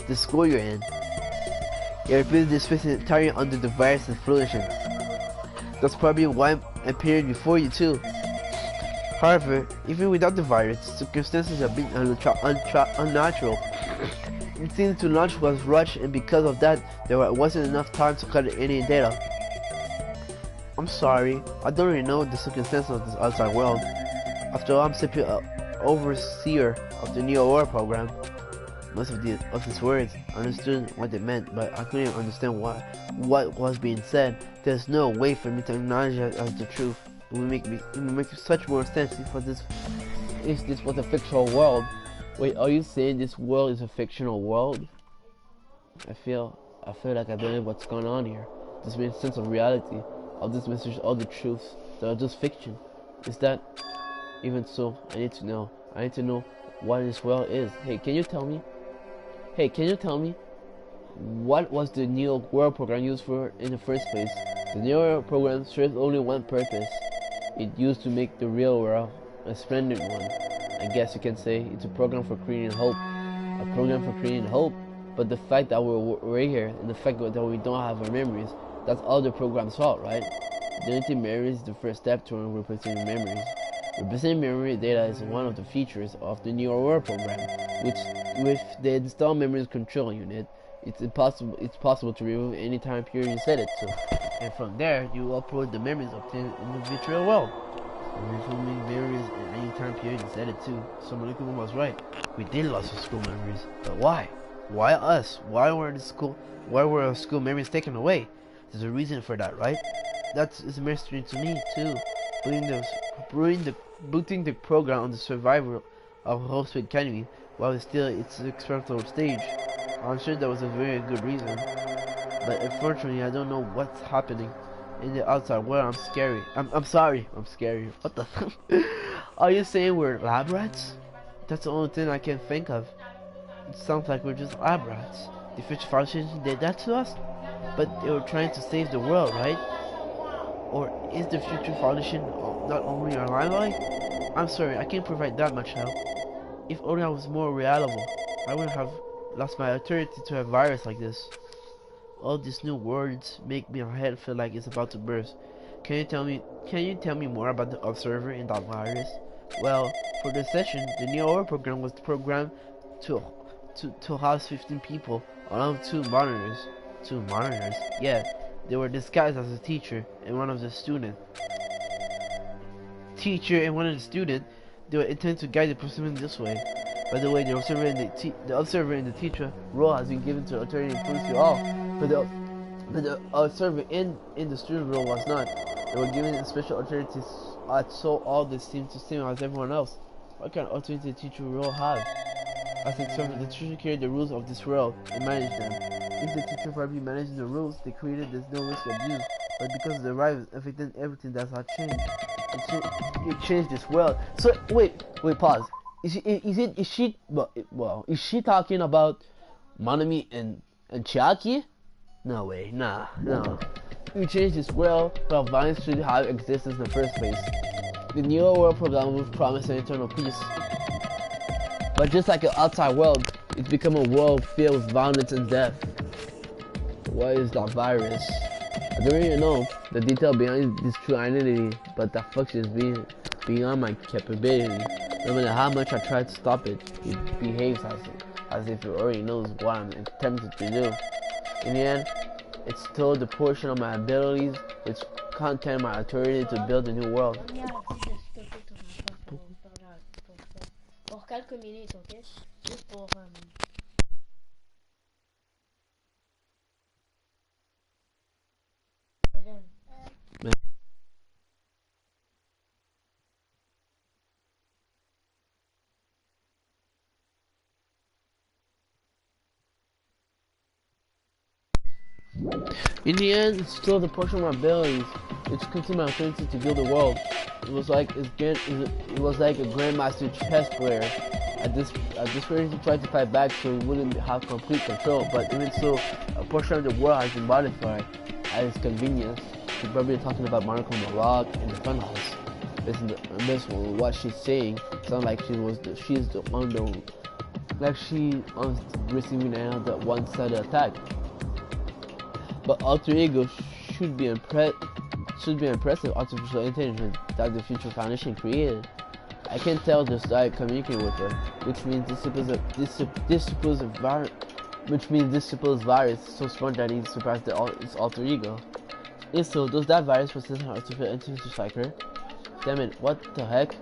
the school you're in. Your business is entirely under the virus and flourishing. That's probably why I'm appearing before you too. However, even without the virus, circumstances have been unnatural. It seems to launch was rushed, and because of that, there wasn't enough time to collect any data. I'm sorry, I don't really know the circumstances of this outside world. After all, I'm simply an overseer of the Neo War program. Most of these words, I understood what they meant, but I couldn't understand what was being said. There's no way for me to acknowledge it as the truth. It would make such more sense if this was a fictional world. Wait, are you saying this world is a fictional world? I feel like I don't know what's going on here. This makes sense of reality. All this message, all the truths, that are just fiction. Is that even so? I need to know. I need to know what this world is. Hey, can you tell me? What was the Neo World program used for in the first place? The Neo World program serves only one purpose. It used to make the real world a splendid one. I guess you can say it's a program for creating hope. A program for creating hope. But the fact that we're here and the fact that we don't have our memories, that's all the program's fault, right? Deleting memories is the first step toward replacing memories. Replacing memory data is one of the features of the Neo World program, which with the installed memories control unit, it's possible to remove any time period you set it to. And from there, you upload the memories obtained in the virtual world. Removing memories in any time period you set it to. So Molecule was right. We did lose our school memories. But why? Why us? Why were our school memories taken away? There's a reason for that, right? That's a mystery to me too. Booting the program on the survival of Hospital Academy while it's still its experimental stage. I'm sure that was a very good reason. But unfortunately, I don't know what's happening in the outside world. I'm scary. I'm sorry. I'm scary. What the fuck? Are you saying we're lab rats? That's the only thing I can think of. It sounds like we're just lab rats. The Future Foundation did that to us? But they were trying to save the world, right? Or is the Future Foundation not only our lifeline? I'm sorry, I can't provide that much help. If only I was more reliable, I wouldn't have lost my authority to a virus like this. All these new words make my head feel like it's about to burst. Can you tell me more about the observer in that virus? Well, for this session, the Neo World program was programmed to house 15 people, along with 2 monitors. 2 monitors? Yeah, they were disguised as a teacher and one of the students. They were intended to guide the participants this way. By the way, the observer and the teacher role has been given to authority and police to all, but the observer in the student role was not. They were given special authorities, so all this seemed the same as everyone else. What kind of authority the teacher role have? As observer, the teacher created the rules of this world and managed them. If the teacher probably managing the rules they created, there's no risk of abuse. But because the virus affected everything, that's how changed. It changed this world. So wait, pause. Is she talking about Manami and Chiaki? No way, no. You changed this world, but violence should have existence in the first place. The Neo World program will promise an eternal peace. But just like an outside world, it's become a world filled with violence and death. What is that virus? I don't really know the detail behind this true identity, but that function is beyond my capability. No matter how much I try to stop it, it behaves as if it already knows what I'm attempting to do. In the end, it's still the portion of my abilities, its content, my authority to build a new world. Pour quelques minutes, ok? Juste pour... In the end, it's still the portion of my abilities. It's continuing my ability to build the world. It was like a grandmaster chess player At this point, he tried to fight back so he wouldn't have complete control. But even so, a portion of the world has been modified at his convenience. She's probably talking about Monica Maroc in the funhouse. This what she's saying sounds like she's the one like she on receiving end of that one-sided attack. But alter ego should be impressive artificial intelligence that the Future Foundation created. I can tell they started communicating with her, which means this supposed virus is so smart that he surpassed its alter ego. If so, does that virus possess an artificial intelligence like her? Damn it, what the heck?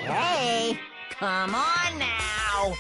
Hey, come on now.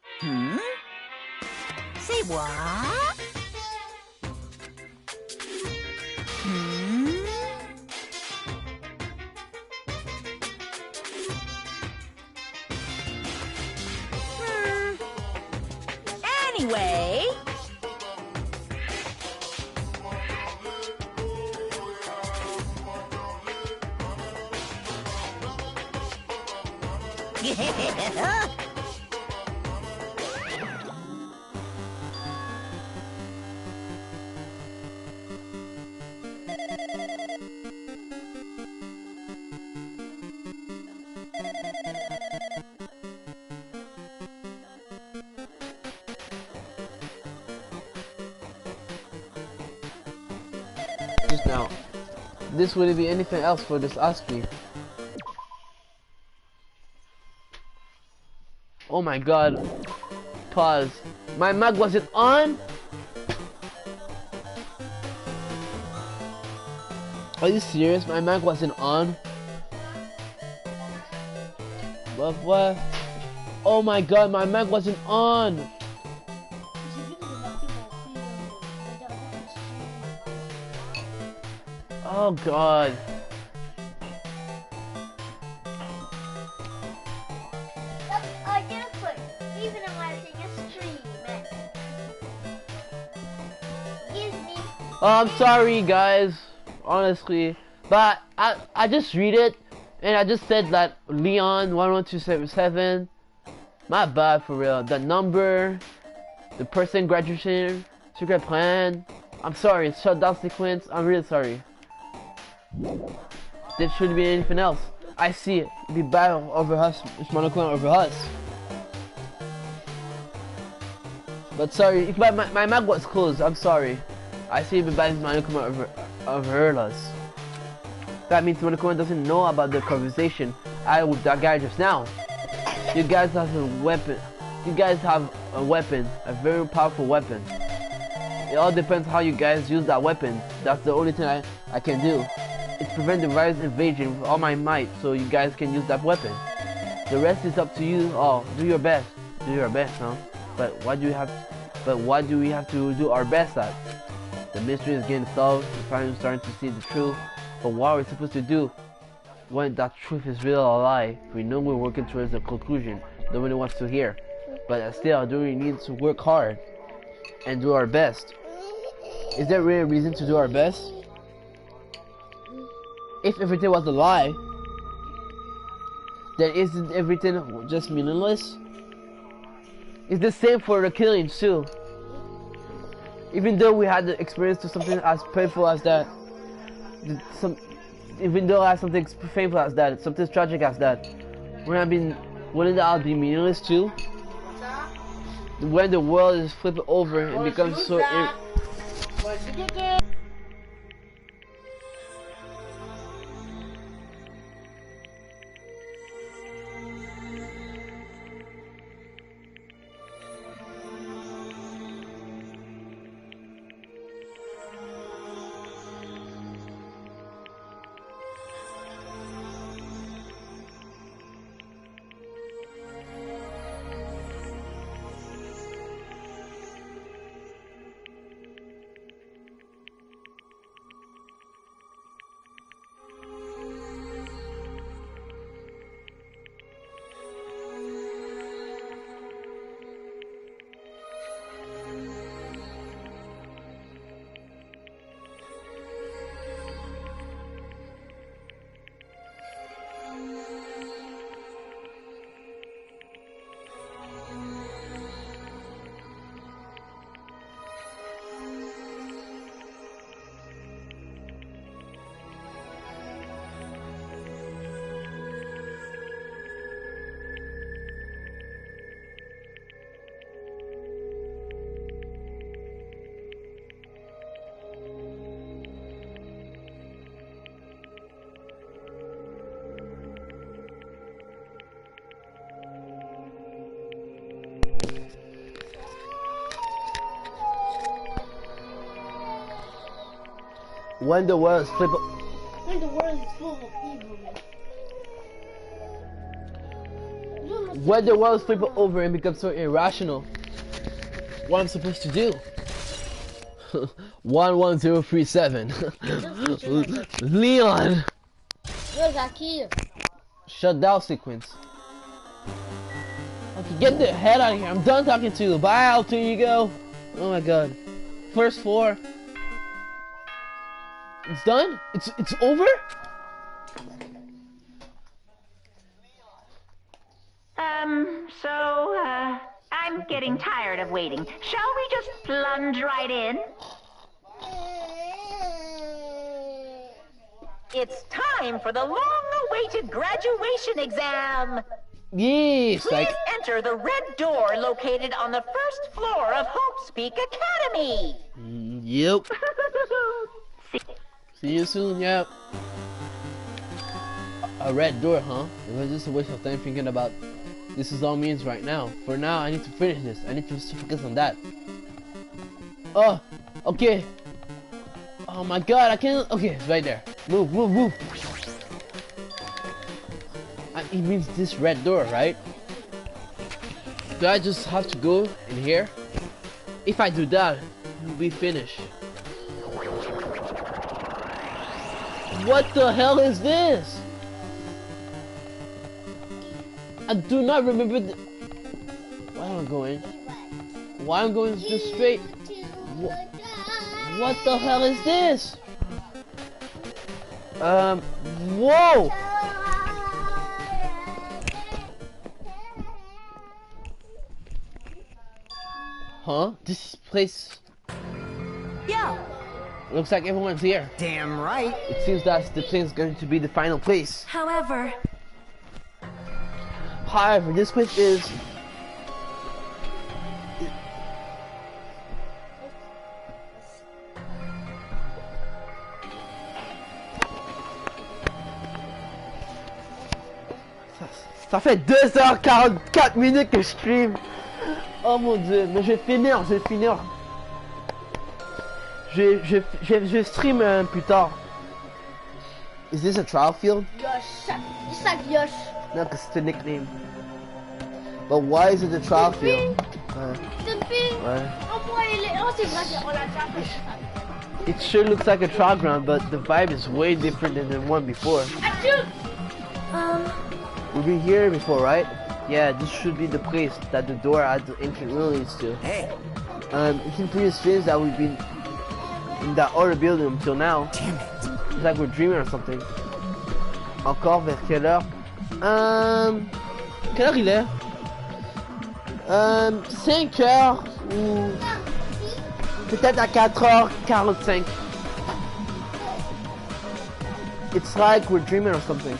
Hmm? Say what? Hmm? Anyway. Just now. This wouldn't be anything else for this ASCII. Oh my god. Pause. My mic wasn't on? Are you serious? My mic wasn't on? What? Oh my god, my mic wasn't on! Oh god. I didn't put even in my stream. Give me. Oh, I'm sorry guys, honestly, but I just read it and I just said that Leon 11277. My bad for real. The number, the person graduation, secret plan. I'm sorry, shutdown sequence. I'm really sorry. There shouldn't be anything else. I see it. The battle over us. It's monochrome over us. But sorry, if my mic was closed. I'm sorry. I see the battle monochrome over us. That means monochrome doesn't know about the conversation I with that guy just now. You guys have a weapon. You guys have a weapon, a very powerful weapon. It all depends how you guys use that weapon. That's the only thing I can do. It's prevent the virus invasion with all my might, so you guys can use that weapon. The rest is up to you all. Do your best. Do your best, huh? But what do we have to do our best at? The mystery is getting solved. We're finally starting to see the truth. But what are we supposed to do when that truth is real or a lie? We know we're working towards a conclusion nobody wants to hear. But still, do we need to work hard and do our best? Is there really a reason to do our best? If everything was a lie, then isn't everything just meaningless? It's the same for the killings too. Even though we had the experience to something as painful as that, even though I had something painful as that, something tragic as that, wouldn't that all be meaningless too? When the world is flipped over and becomes so when the world is flipped. When the world is full of evil. When the world flip over and becomes so irrational, what I'm supposed to do? 11037. Leon! Yo, Zaki. Shutdown sequence. Okay, get the head out of here. I'm done talking to you. Bye, alter ego. Oh my god. First floor. It's done? It's over? I'm getting tired of waiting. Shall we just plunge right in? It's time for the long-awaited graduation exam. Yes, Please like enter the red door located on the first floor of Hope's Peak Academy. yep. See you soon, yep. A red door, huh? It was just a waste of time thinking about this is all means right now. For now, I need to finish this. I need to focus on that. Oh, okay. Oh my god, I can't. Okay, it's right there. Move, move, move. It means this red door, right? Do I just have to go in here? If I do that, we'll be finished. What the hell is this? I do not remember the... Why am I going? Why am I going just straight? What the hell is this? Whoa! Huh? This place... Yeah. Looks like everyone's here. Damn right. It seems that the place is going to be the final place. However, This place is... Ça fait 2h44 minutes que je stream. Oh mon dieu, mais je vais finir, Je stream plus tard. Is this a trial field? Yosh. It's like Yosh. No, because it's a nickname. But why is it a trial field? Stumpy. Ouais. Oh, moi, c'est vrai, on l'a déjà fait. It sure looks like a trial ground, but the vibe is way different than the one before. Achoo! We've been here before, right? Yeah, this should be the place that the door at the entrance leads to. Hey. It's in previous streams that we've been in that other building until now. Damn it. It's like we're dreaming or something. Encore vers quelle heure? Quelle heure il est? 5 heures ou peut-être à 4h45. It's like we're dreaming or something.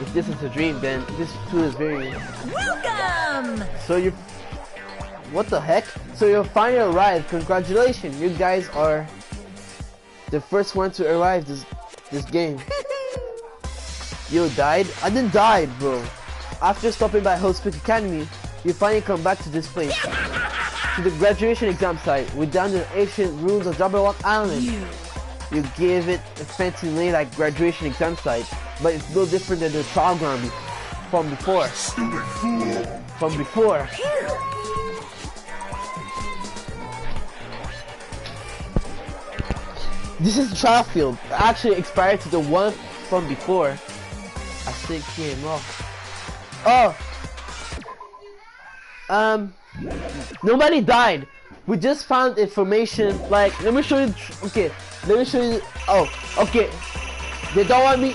If this is a dream, then this too is very... welcome. So you... What the heck? So you finally arrived. Congratulations. You guys are the first one to arrive this game. You died? I didn't die, bro. After stopping by Hospital Academy, you finally come back to this place. To the graduation exam site. We're down in the ancient ruins of Jabberwock Island. You give it a fancy name like graduation exam site, but it's no different than the trial ground from before. Stupid fool! From before. This is the trial field. Actually expired to the one from before. I think came off. Oh. Nobody died. We just found information. Like, let me show you. Okay, let me show you. Oh, okay. They don't want me.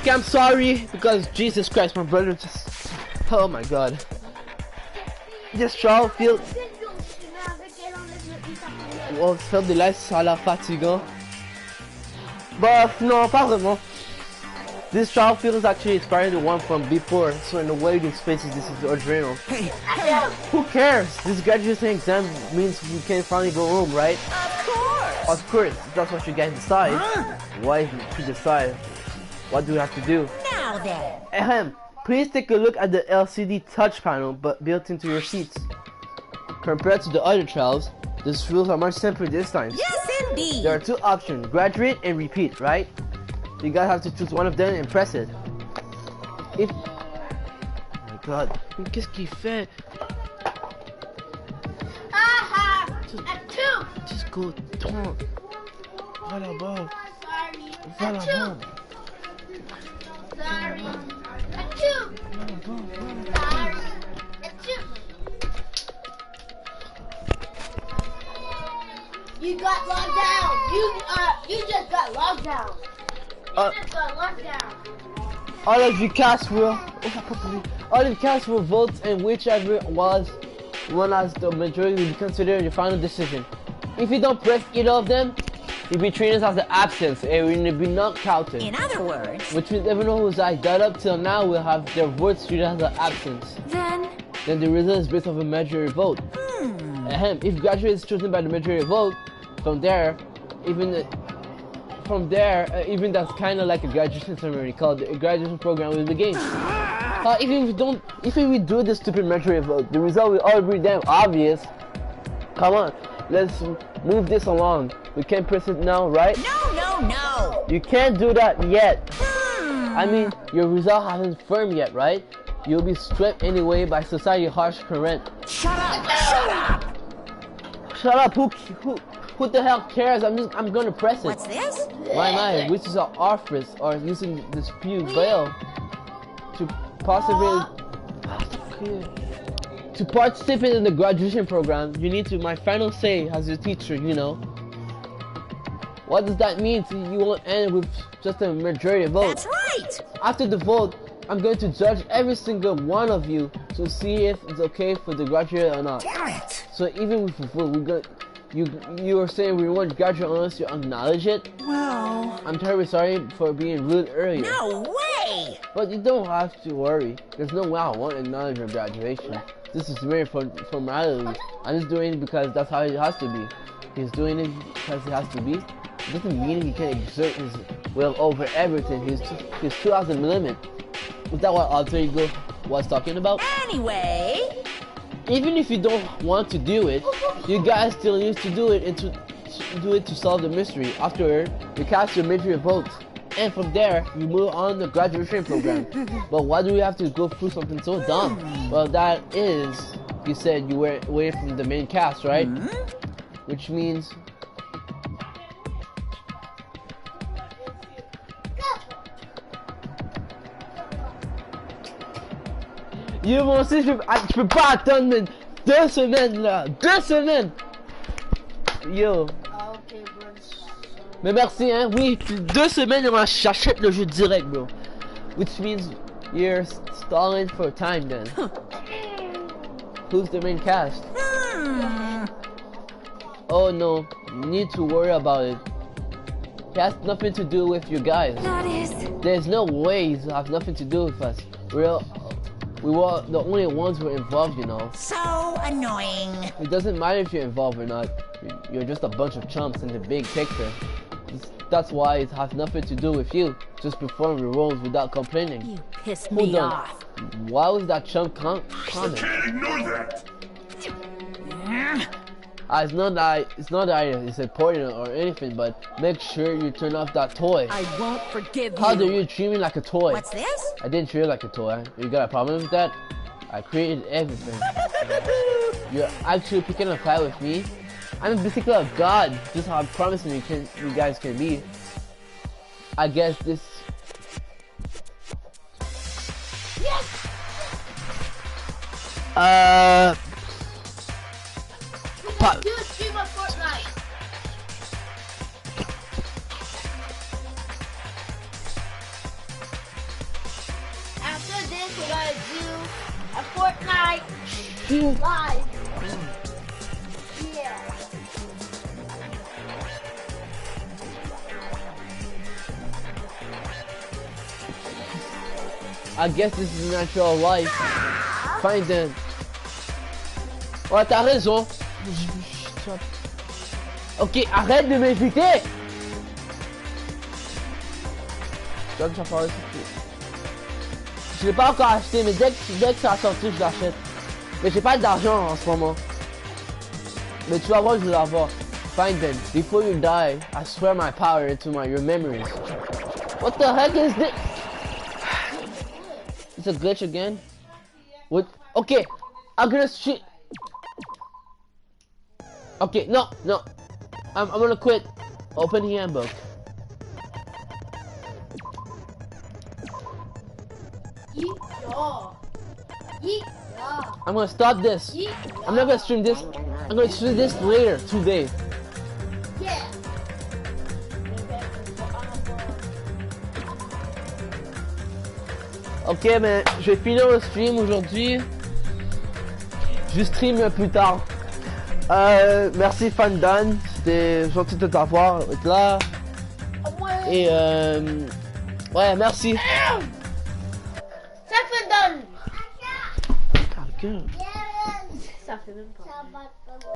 Okay, I'm sorry because Jesus Christ, my brother just. Oh my God. This trial feels. Oh, faire des lives, ça a l'air fatigant. But no, pas vraiment. This trial feels actually inspired the one from before, so in a way these spaces this is the original. Hey, Who cares? This graduation exam means we can finally go home, right? Of course. Of course, that's what you guys decide. Why to decide? What do we have to do? Now then. Ahem. Please take a look at the LCD touch panel but built into your seats. Compared to the other trials, the rules are much simpler this time. Yes, indeed. There are two options, graduate and repeat, right? You guys have to choose one of them and press it. If... Oh my God, qu'est-ce qu'il fait? Aha! A two! Just go, tourne. Va là-bas. Sorry. Va A là-bas. two! Sorry. A two! Va là-bas. Sorry. A two! You got locked down. You just got locked down. You just got locked down. All of you cast will vote and whichever was one as the majority will be considered your final decision. If you don't press either of them, you'll be treated as an absence and will be not counted. In other words, Which means everyone who's died up till now will have their votes treated as an absence. then, Then the result is based off a majority vote. Ahem. If graduate is chosen by the majority vote, from there, even that's kind of like a graduation ceremony called the graduation program will begin. If we do this stupid majority vote, the result will all be damn obvious. Come on, let's move this along. We can't press it now, right? no. You can't do that yet. I mean, your result hasn't firm yet, right? You'll be stripped anyway by society harsh current. Shut up. Shut up, who the hell cares? I'm gonna press it. What's this? Why am I? Which is our office or using this pew veil to possibly to participate in the graduation program. You need to my final say as your teacher, you know. What does that mean? You won't end with just a majority vote. That's right. After the vote, I'm going to judge every single one of you to see if it's okay for the graduate or not. Damn it. So even with the vote, you were saying we won't graduate unless you acknowledge it? well, I'm terribly sorry for being rude earlier. No way. But you don't have to worry. There's no way I won't acknowledge your graduation. This is mere formality. I'm just doing it because that's how it has to be. He's doing it because it has to be. It doesn't mean he can exert his will over everything. He's 2,000 limit. Is that what Alter Ego was talking about? Anyway, Even if you don't want to do it, you guys still need to do it and to do it to solve the mystery. Afterward, you cast your major vote, and from there, you move on the graduation program. But why do we have to go through something so dumb? Well, that is, you said you were away from the main cast, right? Which means yo, moi aussi, je peux pas attendre mais 2 semaines là, 2 semaines. Yo. Okay, bro. Mais merci hein, oui, 2 semaines et j'achète le jeu direct, bro. Which means you're stalling for time then. Who's the main cast? Oh no, you need to worry about it. It has nothing to do with you guys. that is. There's no way it has nothing to do with us. We were the only ones who were involved, you know. So annoying. It doesn't matter if you're involved or not. You're just a bunch of chumps in the big picture. That's why it has nothing to do with you. Just perform your roles without complaining. You pissed Hold me on. off. Why was that chump comment? Can't ignore that. It's not that it's important or anything, but make sure you turn off that toy. I won't forgive How you. do you treat me like a toy? What's this? I didn't treat you like a toy. You got a problem with that? I created everything. You're actually picking a fight with me? I'm basically a god. Just how I'm promising you guys can be. I guess this. Do a stream of Fortnite. Fortnite live. Yeah. I guess this is natural life. Fine then. Ouais, t'as raison. Ok, arrête de m'inviter. Comme ça parle, je l'ai pas encore acheté, mais dès que ça a sorti, je l'achète. Mais j'ai pas d'argent en ce moment. Mais tu vas voir, je vais l'avoir. Fine then. Before you die, I swear my power into your memories. What the heck is this? It's a glitch again. What? Okay, I'm gonna shoot. Okay, no. I'm gonna quit. Open the handbook. I'm gonna stop this. I'm not gonna stream this. I'm gonna stream this later today. Yeah. Ok, mais je vais finir le stream aujourd'hui. Je stream plus tard. Merci Fandan, c'était gentil de t'avoir là. Et ouais, merci. Ça fait donne. Quelqu'un. Ça fait même pas.